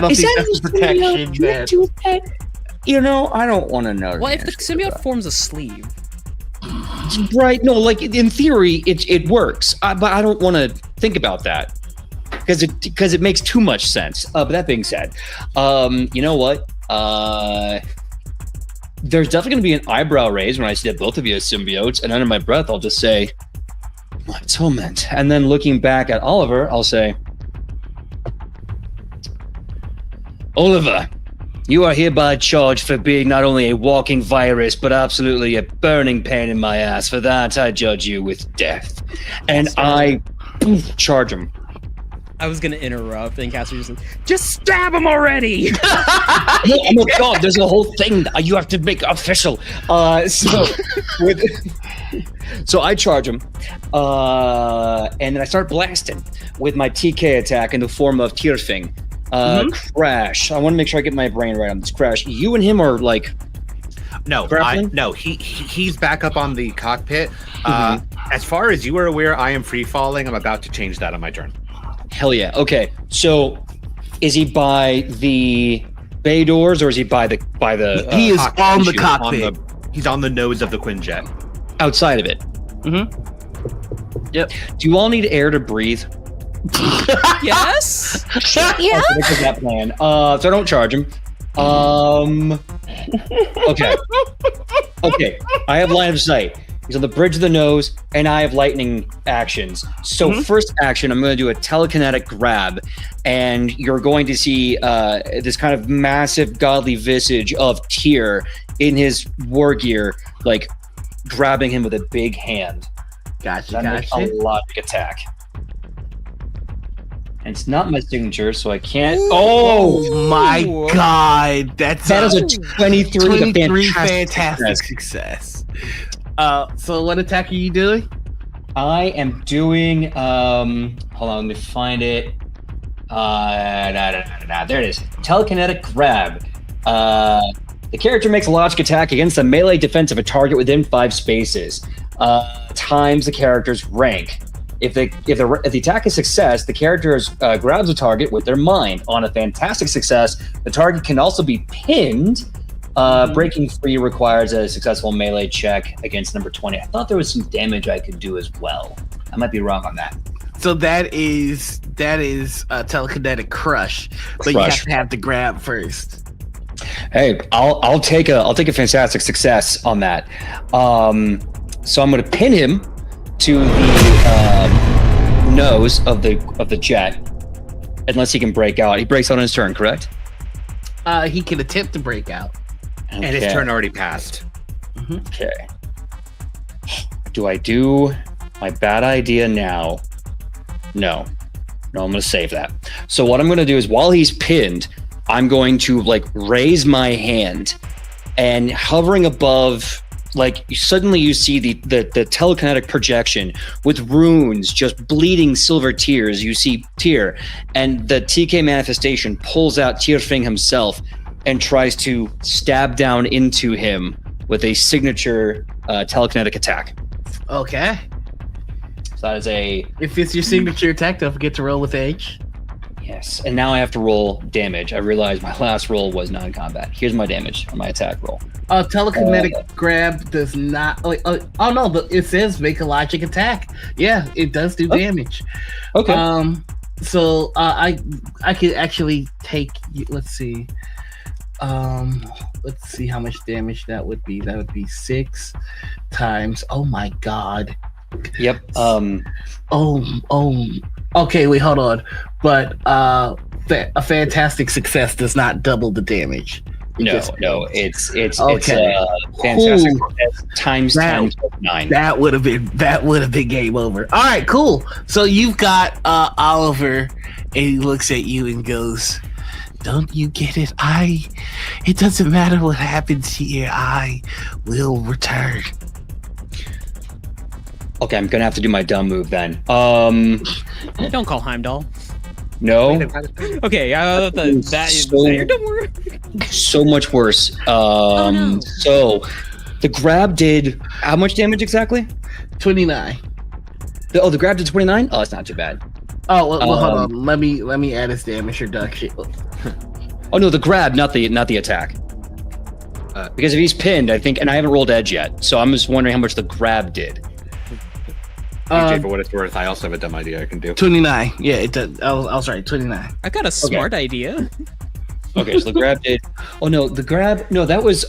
Speaker 1: don't think that's the protection that...
Speaker 5: You know, I don't want to know.
Speaker 2: Well, if the symbiote forms a sleeve.
Speaker 5: Right, no, like in theory, it works, but I don't want to think about that because it makes too much sense. But that being said, you know what? There's definitely going to be an eyebrow raise when I see that both of you as symbiotes, and under my breath, I'll just say, "My torment," and then looking back at Oliver, I'll say, "Oliver, you are hereby charged for being not only a walking virus, but absolutely a burning pain in my ass. For that, I judge you with death." And I charge him.
Speaker 2: I was gonna interrupt, and Caster just stab him already.
Speaker 5: No, oh my god, there's a whole thing that you have to make official. So I charge him, and then I start blasting with my TK attack in the form of Tierfing. Crash. I want to make sure I get my brain right on this. Crash, you and him are like
Speaker 4: he's back up on the cockpit. As far as you are aware, I am free falling. I'm about to change that on my turn.
Speaker 5: Hell yeah. Okay, so is he by the bay doors or is he by the
Speaker 1: he is on the cockpit.
Speaker 4: He's on the nose of the Quinjet.
Speaker 5: Outside of it?
Speaker 1: Yep.
Speaker 5: Do you all need air to breathe?
Speaker 2: Yes.
Speaker 3: Yeah.
Speaker 5: Okay, that's that plan. So I don't charge him. Okay. I have line of sight. He's on the bridge of the nose, and I have lightning actions. So first action, I'm going to do a telekinetic grab, and you're going to see this kind of massive godly visage of Tyr in his war gear, like grabbing him with a big hand.
Speaker 1: Gotcha.
Speaker 5: A logic attack. And it's not my signature, so I can't. Oh
Speaker 1: my god, that
Speaker 5: is a 23
Speaker 1: fantastic success. So what attack are you doing?
Speaker 5: I am doing hold on, let me find it. There it is. Telekinetic grab. The character makes a logic attack against a melee defense of a target within 5 spaces. Times the character's rank. If the attack is success, the character grabs a target with their mind. On a fantastic success, the target can also be pinned. Breaking free requires a successful melee check against number 20. I thought there was some damage I could do as well. I might be wrong on that.
Speaker 1: So that is a telekinetic crush, but you have to have the grab first.
Speaker 5: Hey, I'll take a fantastic success on that. So I'm going to pin him to the nose of the jet, unless he can break out. He breaks out on his turn, correct?
Speaker 1: He can attempt to break out.
Speaker 4: Okay. And his turn already passed.
Speaker 5: Okay. Do I do my bad idea now? No, I'm going to save that. So what I'm going to do is while he's pinned, I'm going to raise my hand and hovering above like suddenly you see the telekinetic projection with runes just bleeding silver tears. You see Tyr, and the TK manifestation pulls out Tyrfing himself and tries to stab down into him with a signature telekinetic attack.
Speaker 1: Okay.
Speaker 5: So that is a
Speaker 1: If it's your signature attack, don't forget to roll with edge.
Speaker 5: yes. And now I have to roll damage. I realized my last roll was non-combat. Here's my damage on my attack roll.
Speaker 1: Telekinetic grab does not. Oh no, but it says make a logic attack. Yeah, it does do damage.
Speaker 5: Okay.
Speaker 1: So I could actually take. Let's see. Let's see how much damage that would be. That would be 6 times. Oh my god.
Speaker 5: Yep.
Speaker 1: Okay, wait, hold on. But a fantastic success does not double the damage.
Speaker 5: No, it's
Speaker 1: Okay.
Speaker 5: fantastic.
Speaker 1: Cool.
Speaker 5: Times
Speaker 1: That-
Speaker 5: 10 plus 9.
Speaker 1: That would have been game over. All right, cool. So you've got Oliver, and he looks at you and goes, "Don't you get it? It doesn't matter what happens here. I will return."
Speaker 5: Okay, I'm gonna have to do my dumb move then.
Speaker 2: Don't call Heimdall.
Speaker 5: No,
Speaker 2: Okay, that is
Speaker 5: So-
Speaker 2: your dumb word.
Speaker 5: so much worse.
Speaker 3: no.
Speaker 5: So the grab did how much damage exactly?
Speaker 1: 29.
Speaker 5: The grab did 29. Oh, that's not too bad.
Speaker 1: Oh, well, hold on. Let me add his damage reduction.
Speaker 5: Oh no, the grab, not the attack. Because if he's pinned, I think, and I haven't rolled edge yet, so I'm just wondering how much the grab did.
Speaker 4: PJ, for what it's worth, I also have a dumb idea I can do.
Speaker 1: 29. Yeah, it does. I was right. 29.
Speaker 2: I got a smart idea.
Speaker 5: Okay, so the grab did. Oh no, the grab. No, that was.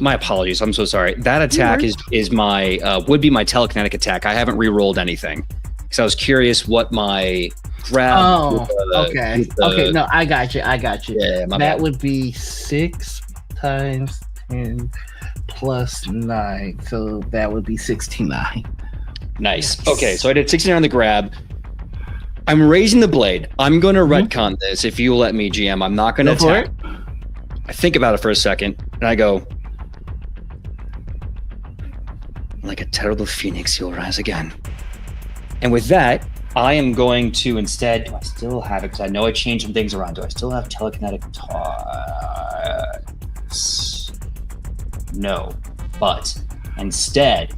Speaker 5: My apologies. I'm so sorry. That attack is my would be my telekinetic attack. I haven't re-rolled anything because I was curious what my grab.
Speaker 1: Oh,
Speaker 5: with
Speaker 1: okay.
Speaker 5: with the-
Speaker 1: Okay, no, I got you.
Speaker 5: Yeah, my
Speaker 1: That
Speaker 5: bad.
Speaker 1: would be 6 times 10 plus 9. So that would be 69.
Speaker 5: Nice. Okay, so I did 69 on the grab. I'm raising the blade. I'm going to retcon this if you let me, GM. I'm not going to
Speaker 1: Go for
Speaker 5: attack. I think about it for a second, and I go, like a terrible phoenix, you'll rise again. And with that, I am going to instead, do I still have it? Because I know I changed some things around. Do I still have telekinetic toss? No. But instead,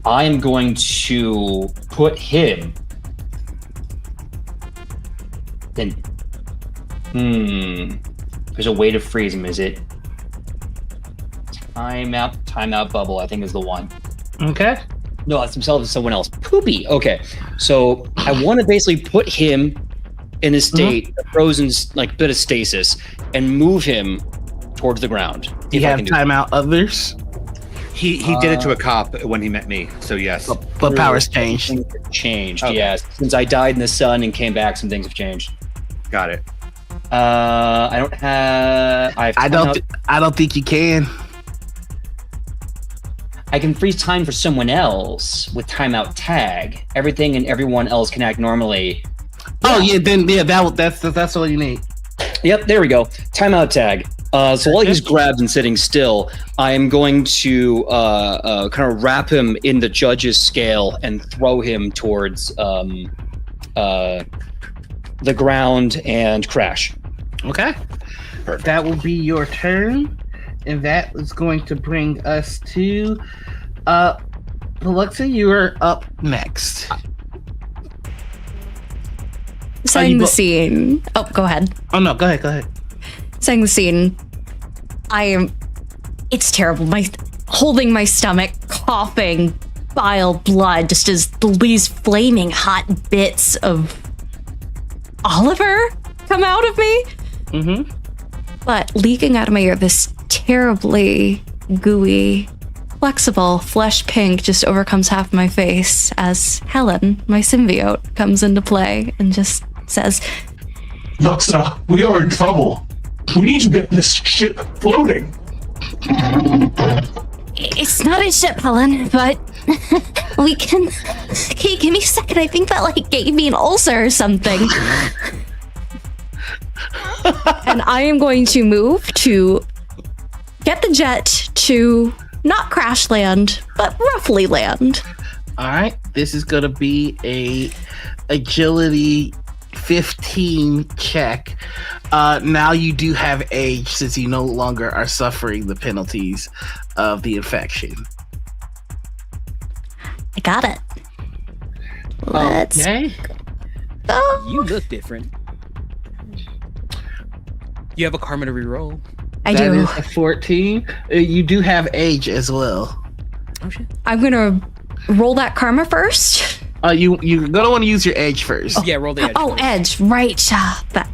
Speaker 5: I am going to put him. Then, there's a way to freeze him. Is it timeout bubble? I think is the one.
Speaker 1: Okay.
Speaker 5: No, that's himself and someone else. Poopy. Okay, so I want to basically put him in a state of frozen, like bit of stasis, and move him towards the ground.
Speaker 1: Do you
Speaker 5: If I
Speaker 1: have
Speaker 5: can do
Speaker 1: timeout others?
Speaker 4: He did it to a cop when he met me, so yes.
Speaker 1: But powers changed.
Speaker 5: Things have changed.
Speaker 4: Okay.
Speaker 5: Yes, since I died in the sun and came back, some things have changed.
Speaker 4: Got it.
Speaker 5: I don't have. I
Speaker 1: don't think you can.
Speaker 5: I can freeze time for someone else with timeout tag. Everything and everyone else can act normally.
Speaker 1: Oh yeah, then that's all you need.
Speaker 5: Yep, there we go. Timeout tag. So while he's grabbed and sitting still, I am going to kind of wrap him in the judge's scale and throw him towards the ground and crash.
Speaker 1: Okay.
Speaker 4: Perfect.
Speaker 1: That will be your turn, and that is going to bring us to Alexa, you are up next.
Speaker 3: Setting the scene. Oh, go ahead.
Speaker 1: Oh no, go ahead.
Speaker 3: Setting the scene. It's terrible. Holding my stomach, coughing, bile, blood, just as these flaming hot bits of Oliver come out of me.
Speaker 1: Mm-hmm.
Speaker 3: But leaking out of my ear, this terribly gooey, flexible flesh pink just overcomes half my face as Helen, my symbiote, comes into play and just says,
Speaker 6: Luxa, we are in trouble. We need to get this ship floating.
Speaker 3: "It's not a ship, Helen, but we can. Okay, give me a second. I think that gave me an ulcer or something." And I am going to move to get the jet to Not crash land, but roughly land.
Speaker 1: All right, this is going to be a agility 15 check. Now you do have age since you no longer are suffering the penalties of the infection.
Speaker 3: I got it. Let's
Speaker 1: Okay.
Speaker 3: go.
Speaker 2: You look different. You have a karma to reroll.
Speaker 3: I
Speaker 1: That
Speaker 3: do.
Speaker 1: is a 14. You do have age as well.
Speaker 2: Oh shit.
Speaker 3: I'm gonna roll that karma first.
Speaker 1: You're gonna want to use your edge first.
Speaker 2: Yeah, roll the edge.
Speaker 3: Oh,
Speaker 2: first.
Speaker 3: edge. Right.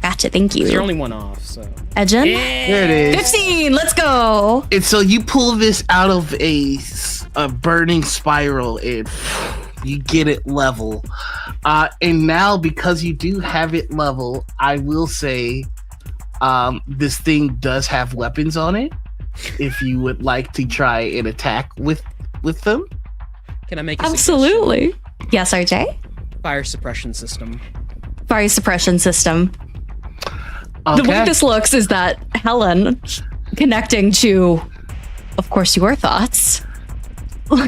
Speaker 3: Gotcha. Thank you.
Speaker 2: You're only one off, so.
Speaker 3: Edge in.
Speaker 1: There it is.
Speaker 3: 15. Let's go.
Speaker 1: And so you pull this out of a burning spiral and you get it level. And now because you do have it level, I will say this thing does have weapons on it. If you would like to try and attack with them.
Speaker 2: Can I make a
Speaker 3: Absolutely. Yes, RJ.
Speaker 2: suggestion? Fire suppression system.
Speaker 3: Fire suppression system.
Speaker 1: Okay.
Speaker 3: The way this looks is that Helen, connecting to, of course, your thoughts,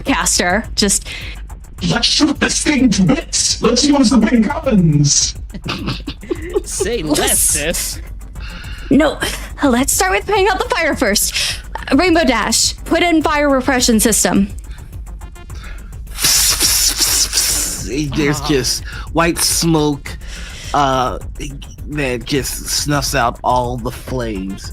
Speaker 3: caster, just
Speaker 6: Let's shoot this thing to bits. Let's use the big guns.
Speaker 2: Say less, sis.
Speaker 3: no. Let's start with putting out the fire first. Rainbow Dash, put in fire repression system.
Speaker 1: There's just white smoke that just snuffs out all the flames.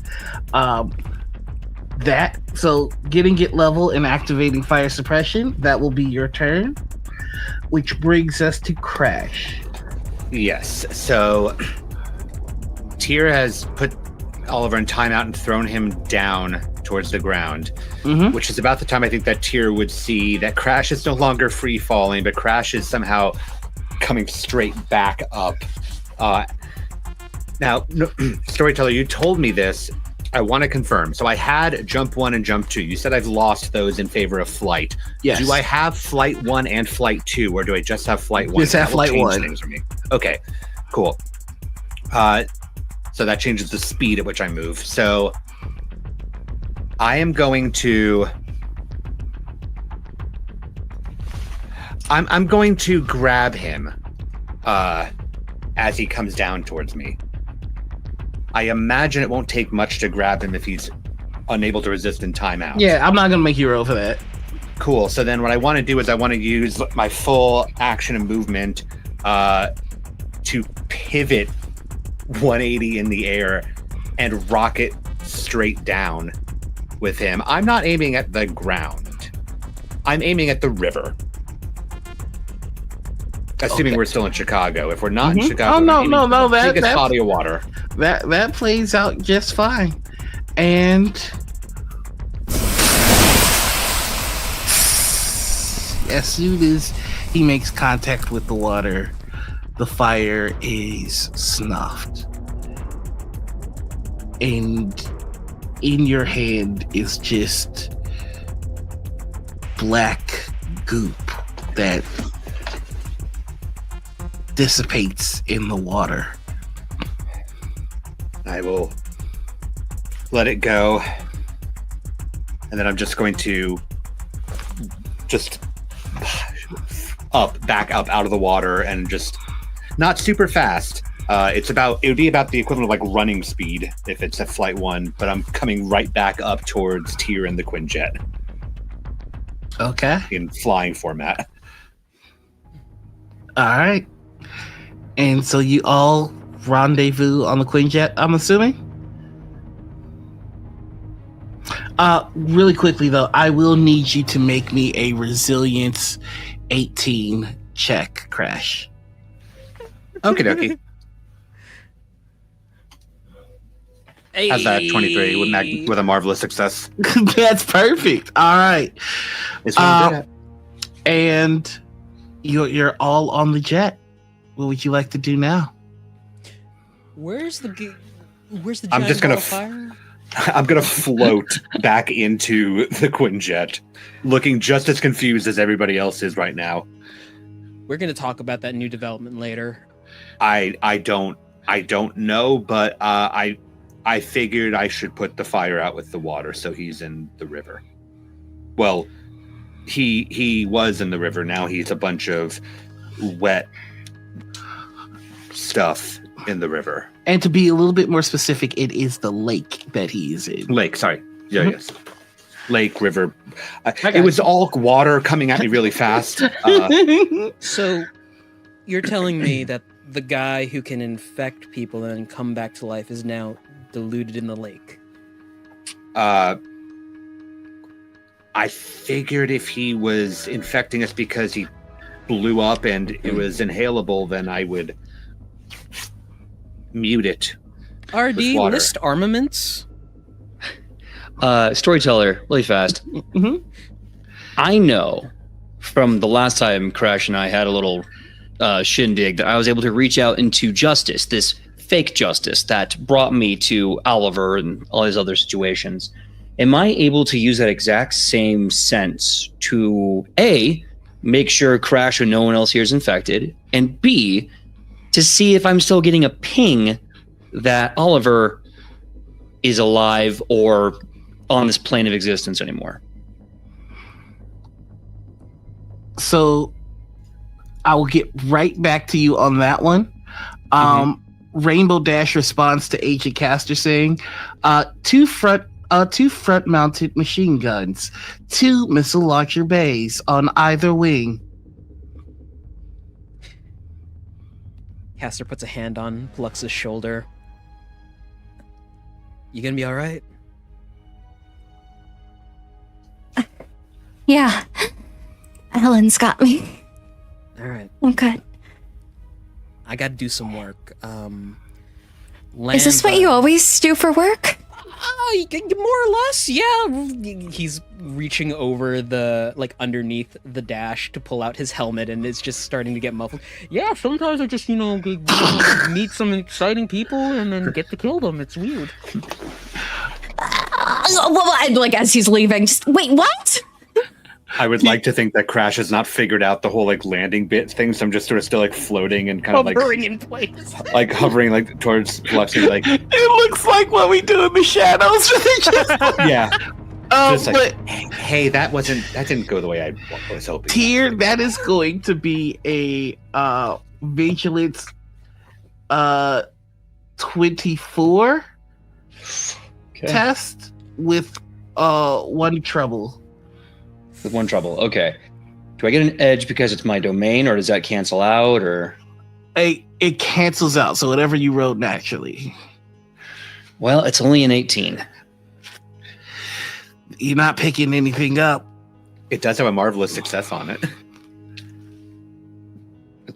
Speaker 1: So getting it level and activating fire suppression, that will be your turn, which brings us to Crash.
Speaker 4: Yes. So Tyr has put Oliver in timeout and thrown him down towards the ground, which is about the time I think that Tyr would see that Crash is no longer free falling, but Crash is somehow coming straight back up. Now, Storyteller, you told me this. I want to confirm. So I had jump 1 and jump 2. You said I've lost those in favor of flight.
Speaker 1: Yes.
Speaker 4: Do I have flight 1 and flight 2, or do I just have flight 1?
Speaker 1: Just have
Speaker 4: That will
Speaker 1: flight
Speaker 4: change
Speaker 1: 1.
Speaker 4: things for me. Okay, cool. So that changes the speed at which I move. So I am going to... I'm going to grab him as he comes down towards me. I imagine it won't take much to grab him if he's unable to resist in timeout.
Speaker 1: Yeah, I'm not gonna make you roll for that.
Speaker 4: Cool. So then what I want to do is I want to use my full action and movement to pivot 180 in the air and rocket straight down with him. I'm not aiming at the ground. I'm aiming at the river. Assuming
Speaker 1: Okay.
Speaker 4: we're still in Chicago. If we're not in
Speaker 1: Mhm.
Speaker 4: Chicago,
Speaker 1: Oh, no,
Speaker 4: I'm aiming
Speaker 1: no,
Speaker 4: for
Speaker 1: no,
Speaker 4: the
Speaker 1: that-
Speaker 4: biggest
Speaker 1: that-
Speaker 4: body of water.
Speaker 1: That plays out just fine. And as soon as he makes contact with the water, the fire is snuffed. And in your hand is just black goop that dissipates in the water.
Speaker 4: I will let it go. And then I'm just going to just back up out of the water and just not super fast. It would be about the equivalent of like running speed if it's a flight 1, but I'm coming right back up towards Tyr and the Quinjet
Speaker 1: Okay.
Speaker 4: in flying format.
Speaker 1: All right. And so you all rendezvous on the Quinjet, I'm assuming? Really quickly though, I will need you to make me a resilience 18 check, Crash.
Speaker 4: Okie dokie. How's that 23 with a marvelous success?
Speaker 1: That's perfect. All right.
Speaker 4: It's what I'm good at.
Speaker 1: And you're all on the jet. What would you like to do now?
Speaker 2: Where's the
Speaker 4: I'm
Speaker 2: giant
Speaker 4: just gonna
Speaker 2: ball of fire?
Speaker 4: I'm gonna float back into the Quinjet, looking just as confused as everybody else is right now.
Speaker 2: We're gonna talk about that new development later.
Speaker 4: I don't know, but I figured I should put the fire out with the water, so he's in the river. well, he was in the river. Now he's a bunch of wet stuff in the river.
Speaker 1: And to be a little bit more specific, it is the lake that he is in.
Speaker 4: Lake, sorry. Yeah,
Speaker 1: Mhm.
Speaker 4: yes. Lake, river.
Speaker 2: got
Speaker 4: It was all water coming at me really fast.
Speaker 2: So, you're telling me that the guy who can infect people and then come back to life is now diluted in the lake?
Speaker 4: I figured if he was infecting us because he blew up and it was inhalable, then I would mute it.
Speaker 2: RD,
Speaker 4: water.
Speaker 2: list armaments.
Speaker 5: Storyteller, really fast.
Speaker 1: Mhm.
Speaker 5: I know from the last time Crash and I had a little shindig that I was able to reach out into justice, this fake justice that brought me to Oliver and all these other situations. Am I able to use that exact same sense to A, make sure Crash or no one else here is infected, and B, to see if I'm still getting a ping that Oliver is alive or on this plane of existence anymore?
Speaker 1: So I will get right back to you on that one. Rainbow Dash responds to Agent Caster saying, two front-mounted machine guns, 2 missile launcher bays on either wing.
Speaker 2: Caster puts a hand on Plux's shoulder. You gonna be all right?
Speaker 3: Yeah. Ellen's got me.
Speaker 2: All right.
Speaker 3: I'm good.
Speaker 2: I gotta do some work.
Speaker 3: Is this what you always do for work?
Speaker 2: More or less, yeah. He's reaching over underneath the dash to pull out his helmet, and it's just starting to get muffled. Yeah, sometimes I just, meet some exciting people and then get to kill them. It's weird.
Speaker 3: As he's leaving, just wait, what?
Speaker 4: I would like to think that Crash has not figured out the whole landing bit thing, so I'm just sort of still floating and kind of
Speaker 2: Hovering in place.
Speaker 4: Hovering towards Lexi,
Speaker 1: It looks like what we do in the shadows.
Speaker 4: yeah. Just
Speaker 1: But
Speaker 4: hey, that didn't go the way I was hoping.
Speaker 1: Tier, that is going to be a vigilance 24 test with 1 trouble.
Speaker 5: With 1 trouble. Okay. Do I get an edge because it's my domain, or does that cancel out, or?
Speaker 1: It cancels out, so whatever you rolled naturally.
Speaker 5: Well, it's only an 18.
Speaker 1: You're not picking anything up.
Speaker 4: It does have a marvelous success on it.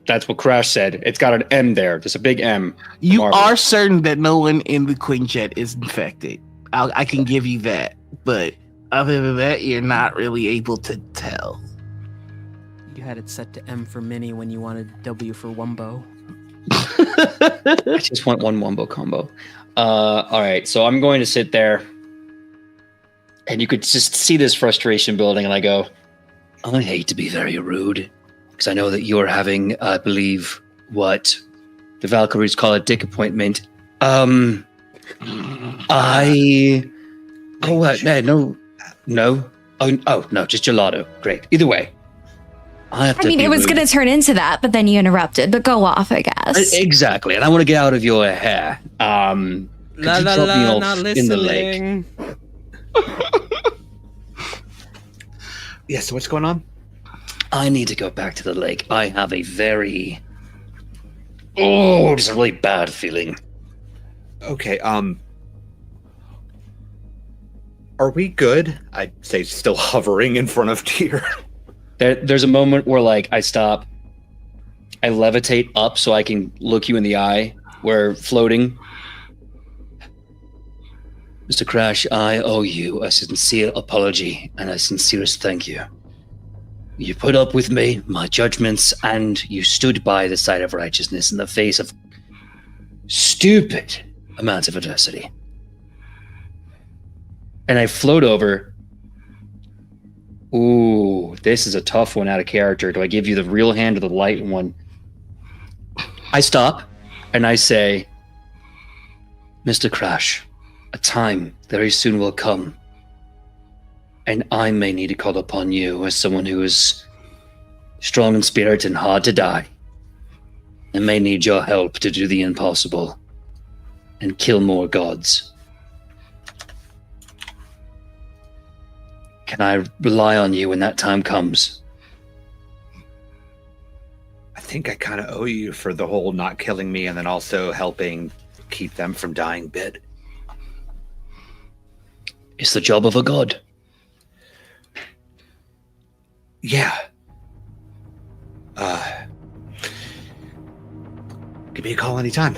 Speaker 5: That's what Crash said. It's got an M there. Just a big M.
Speaker 1: You
Speaker 5: Marvelous.
Speaker 1: are certain that no one in the Quinjet is infected. I can give you that, but other than that, you're not really able to tell.
Speaker 2: You had it set to M for Mini when you wanted W for Wumbo.
Speaker 5: I just want 1 Wumbo combo. All right, so I'm going to sit there, and you could just see this frustration building, and I go, I hate to be very rude, because I know that you're having, I believe, what the Valkyries call a dick appointment. Oh, what? No. Oh, no, just gelato. Great. Either way, I have to.
Speaker 3: It was going to turn into that, but then you interrupted. But go off, I guess.
Speaker 5: Exactly, and I want to get out of your hair. Could you drop me off in the lake?
Speaker 4: Yeah, so what's going on?
Speaker 5: I need to go back to the lake. I have a just a really bad feeling.
Speaker 4: Okay, are we good? I'd say still hovering in front of Tyr.
Speaker 5: There's a moment where I stop, I levitate up so I can look you in the eye. We're floating. Mr. Crash, I owe you a sincere apology and a sincerest thank you. You put up with me, my judgments, and you stood by the side of righteousness in the face of stupid amounts of adversity. And I float over. Ooh, this is a tough one out of character. Do I give you the real hand or the light one? I stop and I say, Mr. Crash, a time very soon will come And I may need to call upon you as someone who is strong in spirit and hard to die, and may need your help to do the impossible and kill more gods. Can I rely on you when that time comes?
Speaker 4: I think I kind of owe you for the whole not killing me and then also helping keep them from dying bit.
Speaker 5: It's the job of a god.
Speaker 4: Yeah. Give me a call anytime.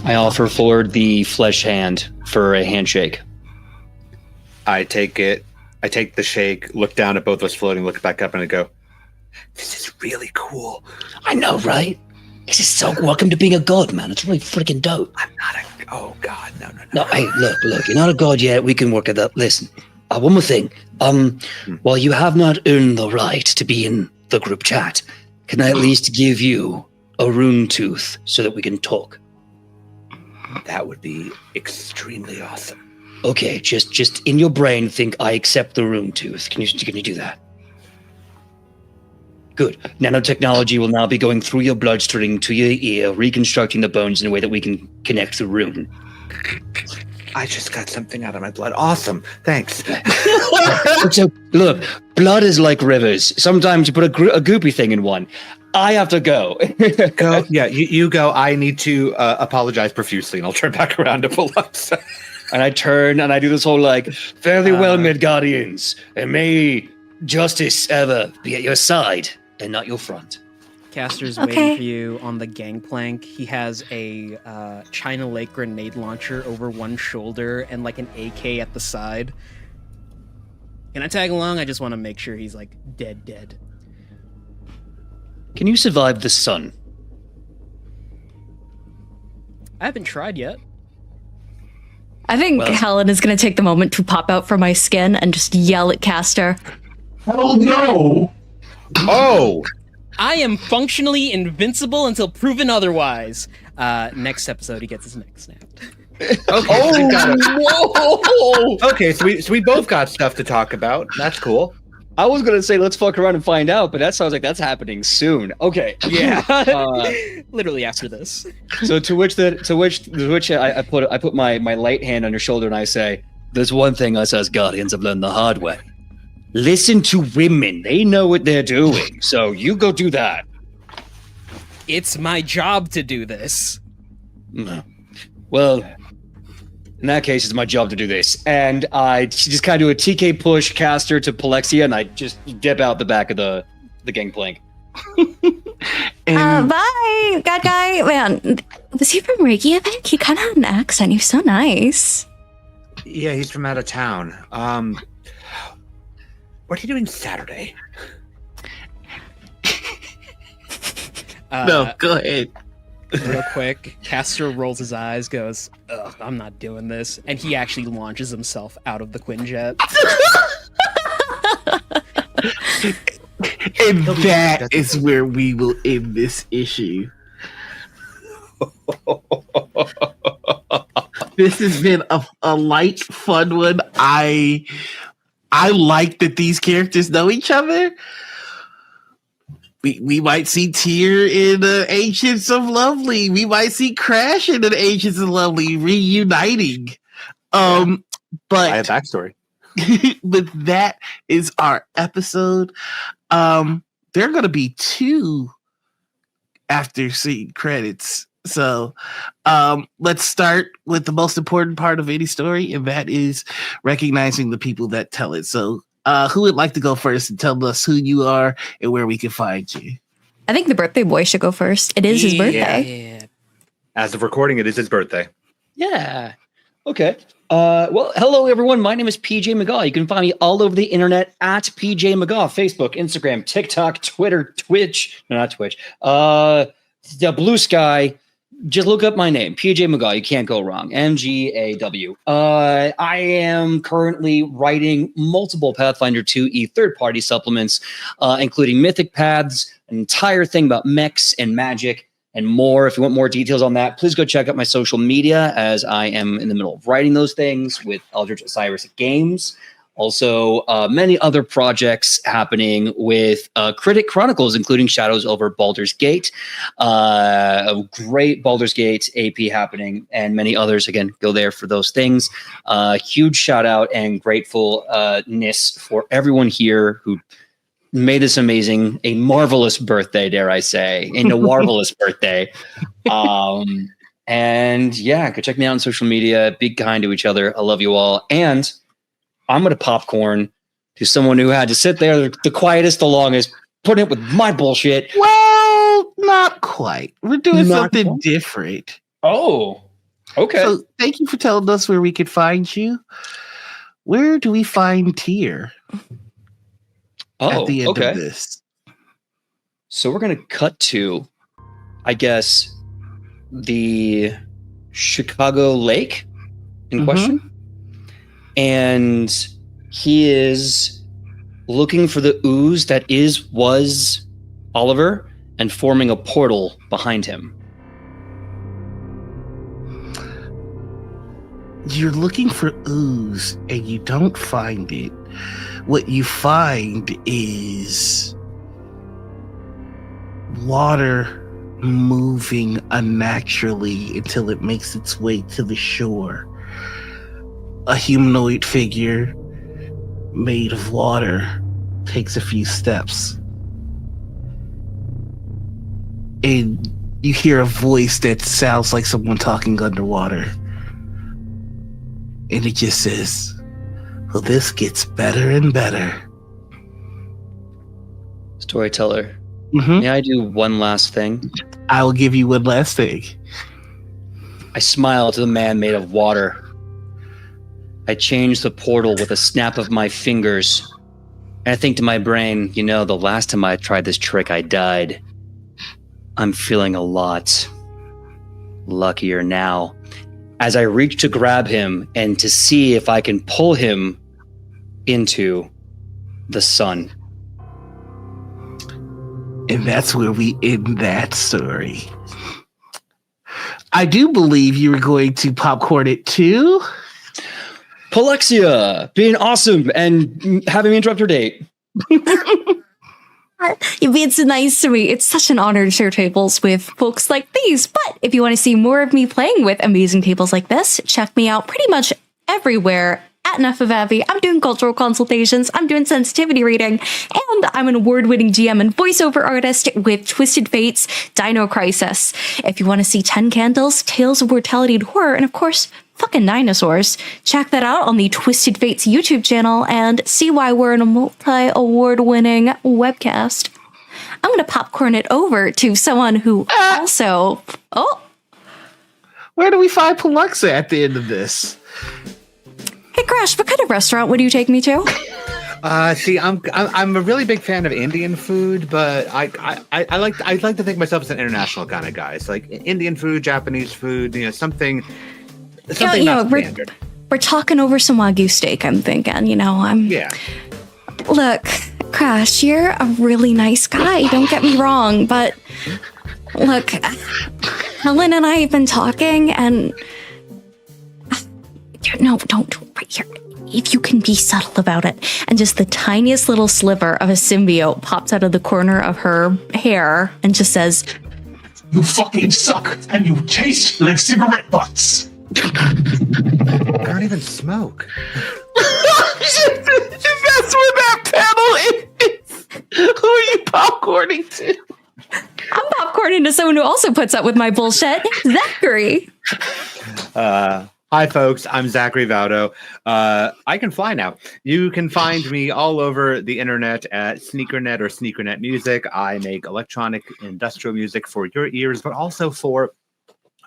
Speaker 5: I offer forward the flesh hand for a handshake.
Speaker 4: I take it. I take the shake, look down at both of us floating, look back up, and I go, "This is really cool."
Speaker 5: I know, right? This is so welcome to being a god, man. It's really freaking dope.
Speaker 4: I'm not a. Oh God, no.
Speaker 5: No, hey, look, you're not a god yet. We can work it out. Listen, one more thing. While you have not earned the right to be in the group chat, can I at least give you a rune tooth so that we can talk?
Speaker 4: That would be extremely awesome.
Speaker 5: Okay, just in your brain, think I accept the rune tooth. Can you do that? Good. Nanotechnology will now be going through your bloodstream to your ear, reconstructing the bones in a way that we can connect the rune.
Speaker 4: I just got something out of my blood. Awesome. Thanks.
Speaker 5: So, look, blood is like rivers. Sometimes you put a goopy thing in one. I have to go.
Speaker 4: Go. Yeah, you go. I need to apologize profusely, and I'll turn back around to pull up.
Speaker 5: And I turn and I do this whole fairly well, Midgardians, and may justice ever be at your side and not your front.
Speaker 2: Caster's waiting for you on the gangplank. He has a China Lake grenade launcher over one shoulder and an AK at the side. Can I tag along? I just want to make sure he's dead.
Speaker 5: Can you survive the sun?
Speaker 2: I haven't tried yet.
Speaker 3: I think Helen is going to take the moment to pop out from my skin and just yell at Caster.
Speaker 6: Hell no!
Speaker 4: Oh!
Speaker 2: I am functionally invincible until proven otherwise. Next episode, he gets his neck snapped.
Speaker 4: Okay, Okay, so we both got stuff to talk about. That's cool.
Speaker 5: I was gonna say let's fuck around and find out, but that sounds like that's happening soon. Okay,
Speaker 2: yeah, literally after this.
Speaker 5: So to which I put my light hand on your shoulder and I say, "There's one thing us as guardians have learned the hard way: listen to women. They know what they're doing. So you go do that."
Speaker 2: It's my job to do this.
Speaker 5: Well, in that case, it's my job to do this. And I just kind of do a TK push Caster to Palexia, and I just dip out the back of the gangplank.
Speaker 3: Bye, God guy. Man, was he from Reykjavik? He kind of had an accent. He was so nice.
Speaker 4: Yeah, he's from out of town. What are you doing Saturday?
Speaker 1: No, go ahead.
Speaker 2: Real quick, Caster rolls his eyes, goes, "Ugh, I'm not doing this," and he actually launches himself out of the Quinjet.
Speaker 1: And that is where we will end this issue. This has been a light, fun one. I like that these characters know each other. We might see Tyr in Ancients of Lovely. We might see Crash in an Ancients of Lovely reuniting. But
Speaker 4: I have backstory.
Speaker 1: but that is our episode. There are going to be 2 after scene credits. So let's start with the most important part of any story, and that is recognizing the people that tell it. So who would like to go first and tell us who you are and where we can find you?
Speaker 3: I think the birthday boy should go first. It is his birthday.
Speaker 2: Yeah.
Speaker 4: As of recording, it is his birthday.
Speaker 5: Yeah. Okay. Well, hello, everyone. My name is PJ McGaw. You can find me all over the internet at PJ McGaw, Facebook, Instagram, TikTok, Twitter, Twitch. No, not Twitch. The Blue Sky. Just look up my name, PJ McGaw. You can't go wrong. MGAW. I am currently writing multiple Pathfinder 2E third-party supplements, including Mythic Paths, an entire thing about mechs and magic, and more. If you want more details on that, please go check out my social media, as I am in the middle of writing those things with Eldritch Osiris Games. Also, many other projects happening with Critic Chronicles, including Shadows over Baldur's Gate, a great Baldur's Gate AP happening, and many others. Again, go there for those things. Huge shout out and gratefulness for everyone here who made this amazing, a marvelous birthday, dare I say, a marvelous birthday. And yeah, go check me out on social media. Be kind to each other. I love you all. And I'm going to popcorn to someone who had to sit there the quietest, the longest, putting up with my bullshit.
Speaker 1: Well, not quite. We're doing something different.
Speaker 5: Oh, okay.
Speaker 1: So thank you for telling us where we could find you. Where do we find Tyr at the end of this?
Speaker 5: So we're going to cut to, I guess, the Chicago Lake in question. And he is looking for the ooze that was Oliver and forming a portal behind him.
Speaker 1: You're looking for ooze and you don't find it. What you find is water moving unnaturally until it makes its way to the shore. A humanoid figure made of water takes a few steps. And you hear a voice that sounds like someone talking underwater. And it just says, well, this gets better and better.
Speaker 5: Storyteller, may I do one last thing?
Speaker 1: I will give you one last thing.
Speaker 5: I smile to the man made of water. I change the portal with a snap of my fingers. And I think to my brain, the last time I tried this trick, I died. I'm feeling a lot luckier now. As I reach to grab him and to see if I can pull him into the sun.
Speaker 1: And that's where we end that story. I do believe you were going to popcorn it too.
Speaker 5: Polexia, being awesome and having me interrupt your date.
Speaker 3: You've been so nice to me. It's such an honor to share tables with folks like these. But if you want to see more of me playing with amazing tables like this, check me out pretty much everywhere at Enough of Abby. I'm doing cultural consultations, I'm doing sensitivity reading, and I'm an award-winning GM and voiceover artist with Twisted Fates, Dino Crisis. If you want to see 10 Candles, Tales of Mortality and Horror, and of course, fucking dinosaurs, check that out on the Twisted Fates YouTube channel and see why we're in a multi-award-winning webcast. I'm going to popcorn it over to someone who also...
Speaker 1: Where do we find Paluxa at the end of this?
Speaker 3: Hey, Crash, what kind of restaurant would you take me to?
Speaker 4: See, I'm a really big fan of Indian food, but I like to think of myself as an international kind of guy. So like Indian food, Japanese food, something not standard.
Speaker 3: We're talking over some Wagyu steak, I'm thinking,
Speaker 4: Yeah.
Speaker 3: Look, Crash, you're a really nice guy, don't get me wrong, but look, Helen and I have been talking, and no, don't right here. If you can be subtle about it. And just the tiniest little sliver of a symbiote pops out of the corner of her hair and just says,
Speaker 6: You fucking suck, and you taste like cigarette butts.
Speaker 4: I don't even smoke.
Speaker 1: That's where that panel is. Who are you popcorning to?
Speaker 3: I'm popcorning to someone who also puts up with my bullshit, Zachary.
Speaker 4: Hi, folks. I'm Zachary Vaudo. I can fly now. You can find me all over the internet at SneakerNet or SneakerNet Music. I make electronic industrial music for your ears, but also for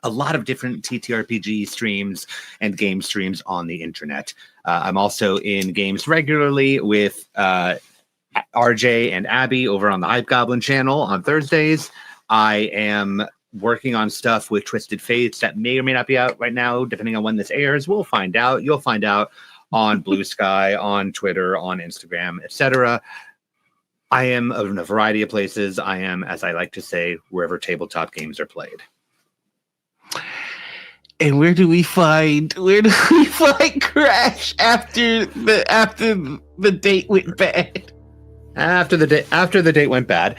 Speaker 4: a lot of different TTRPG streams and game streams on the internet. I'm also in games regularly with RJ and Abby over on the Hype Goblin channel on Thursdays. I am working on stuff with Twisted Fates that may or may not be out right now, depending on when this airs. We'll find out. You'll find out on Blue Sky, on Twitter, on Instagram, etc. I am in a variety of places. I am, as I like to say, wherever tabletop games are played.
Speaker 1: And where do we find Crash after the date went bad?
Speaker 4: After the date went bad.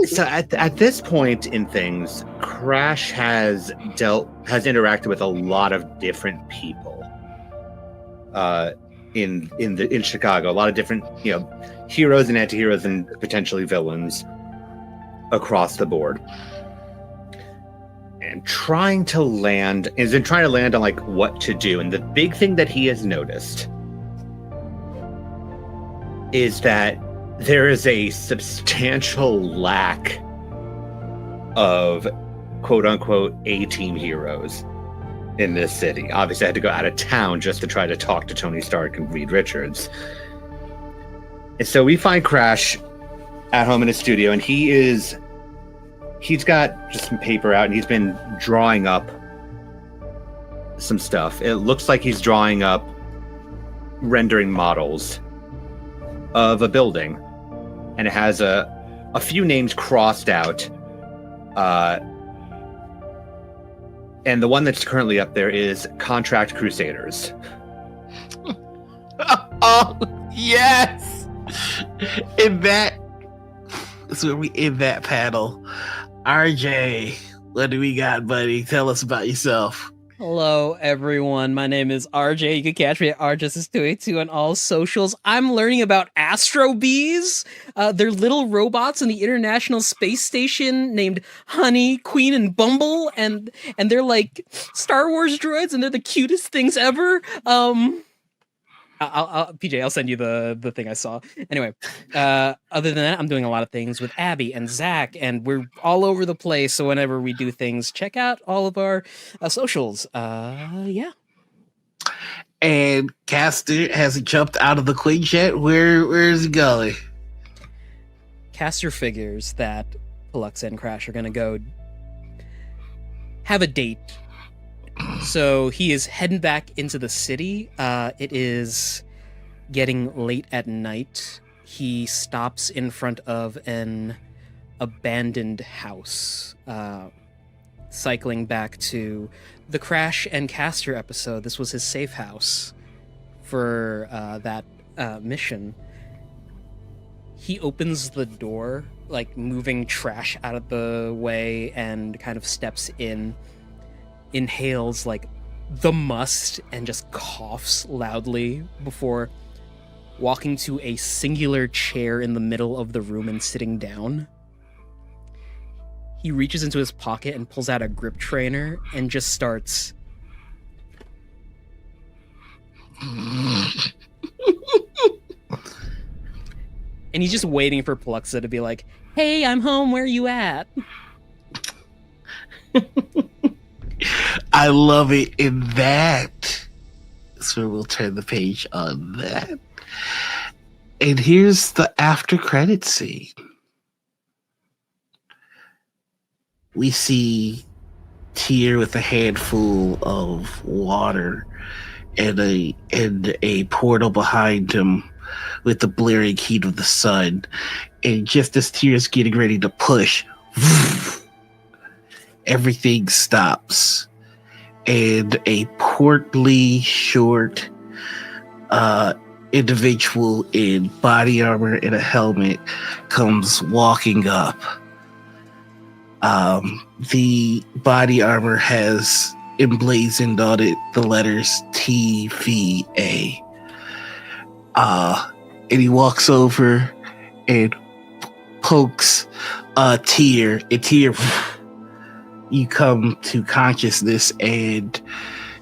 Speaker 4: So at this point in things, Crash has interacted with a lot of different people. In Chicago, a lot of different heroes and anti-heroes and potentially villains across the board. And trying to land on like what to do. And the big thing that he has noticed is that there is a substantial lack of quote unquote A-team heroes in this city. Obviously I had to go out of town just to try to talk to Tony Stark and Reed Richards. And so we find Crash at home in his studio, and he's got just some paper out and he's been drawing up some stuff. It looks like he's drawing up rendering models of a building, and it has a few names crossed out. And the one that's currently up there is Contract Crusaders.
Speaker 1: Oh, yes! In that panel. RJ, what do we got, buddy? Tell us about yourself.
Speaker 2: Hello, everyone. My name is RJ. You can catch me at RJustice282 on all socials. I'm learning about Astro Bees. They're little robots in the International Space Station named Honey, Queen, and Bumble, and they're like Star Wars droids, and they're the cutest things ever. PJ, I'll send you the thing I saw. Anyway, other than that, I'm doing a lot of things with Abby and Zach, and we're all over the place. So whenever we do things, check out all of our socials. Yeah.
Speaker 1: And Caster hasn't jumped out of the clinch yet. Where is he going?
Speaker 2: Caster figures that Pelux and Crash are going to go have a date. So he is heading back into the city. It is getting late at night. He stops in front of an abandoned house. Cycling back to the Crash and Caster episode, this was his safe house for that mission. He opens the door, like moving trash out of the way, and kind of steps in. Inhales like the must and just coughs loudly before walking to a singular chair in the middle of the room and sitting down. He reaches into his pocket and pulls out a grip trainer and just starts and he's just waiting for Pluxa to be like, "Hey, I'm home, where are you at?"
Speaker 1: I love it in that. So we'll turn the page on that. And here's the after credit scene. We see Tyr with a handful of water and a portal behind him with the blaring heat of the sun. And just as Tyr's getting ready to push, everything stops, and a portly, short individual in body armor and a helmet comes walking up. The body armor has emblazoned on it the letters TVA. And he walks over and pokes Tyr, and Tyr, you come to consciousness and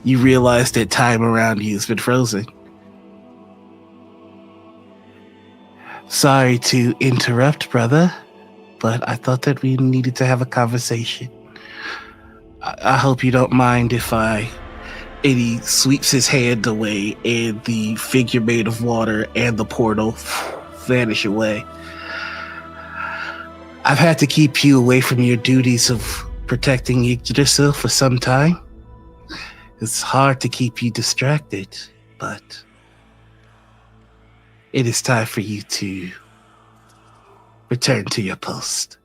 Speaker 1: you realize that time around you has been frozen. Sorry to interrupt, brother, but I thought that we needed to have a conversation. I hope you don't mind if and he sweeps his hand away and the figure made of water and the portal vanish away. I've had to keep you away from your duties of protecting yourself for some time. It's hard to keep you distracted, but it is time for you to return to your post.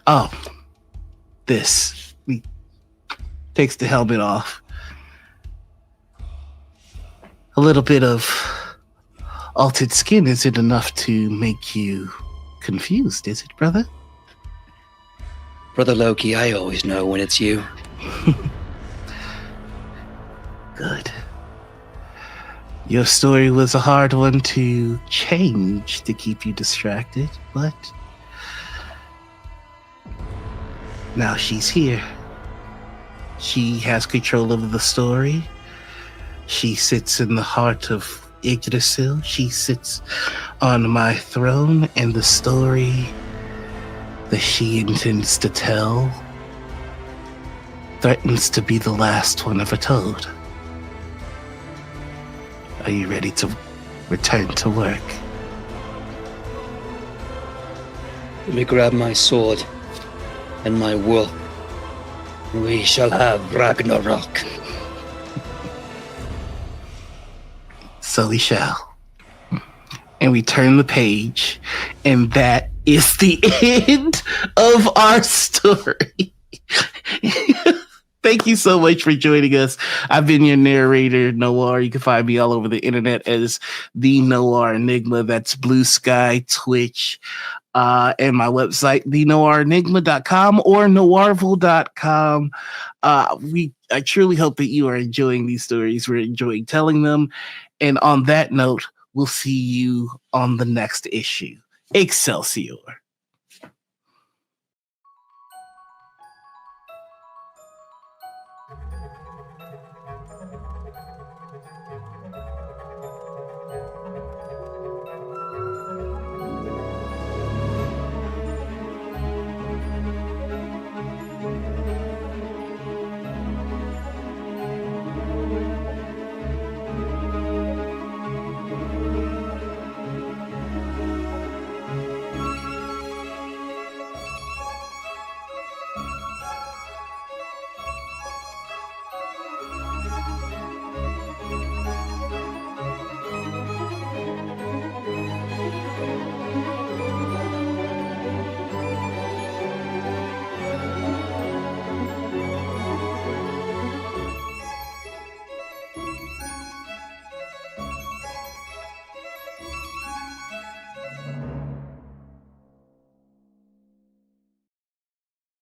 Speaker 1: Oh, this. He takes the helmet off. A little bit of altered skin isn't enough to make you confused, is it, brother?
Speaker 5: Brother Loki, I always know when it's you.
Speaker 1: Good. Your story was a hard one to change to keep you distracted, but now she's here. She has control over the story. She sits in the heart of Yggdrasil. She sits on my throne, and the story that she intends to tell threatens to be the last one ever told. Are you ready to return to work?
Speaker 5: Let me grab my sword and my wool. We shall have Ragnarok.
Speaker 1: So we shall. And we turn the page, and that is the end of our story. Thank you so much for joining us. I've been your narrator, Noir. You can find me all over the internet as the Noir Enigma. That's Blue Sky, Twitch, and my website, thenoirenigma.com or noirville.com. I truly hope that you are enjoying these stories. We're enjoying telling them. And on that note, we'll see you on the next issue. Excelsior.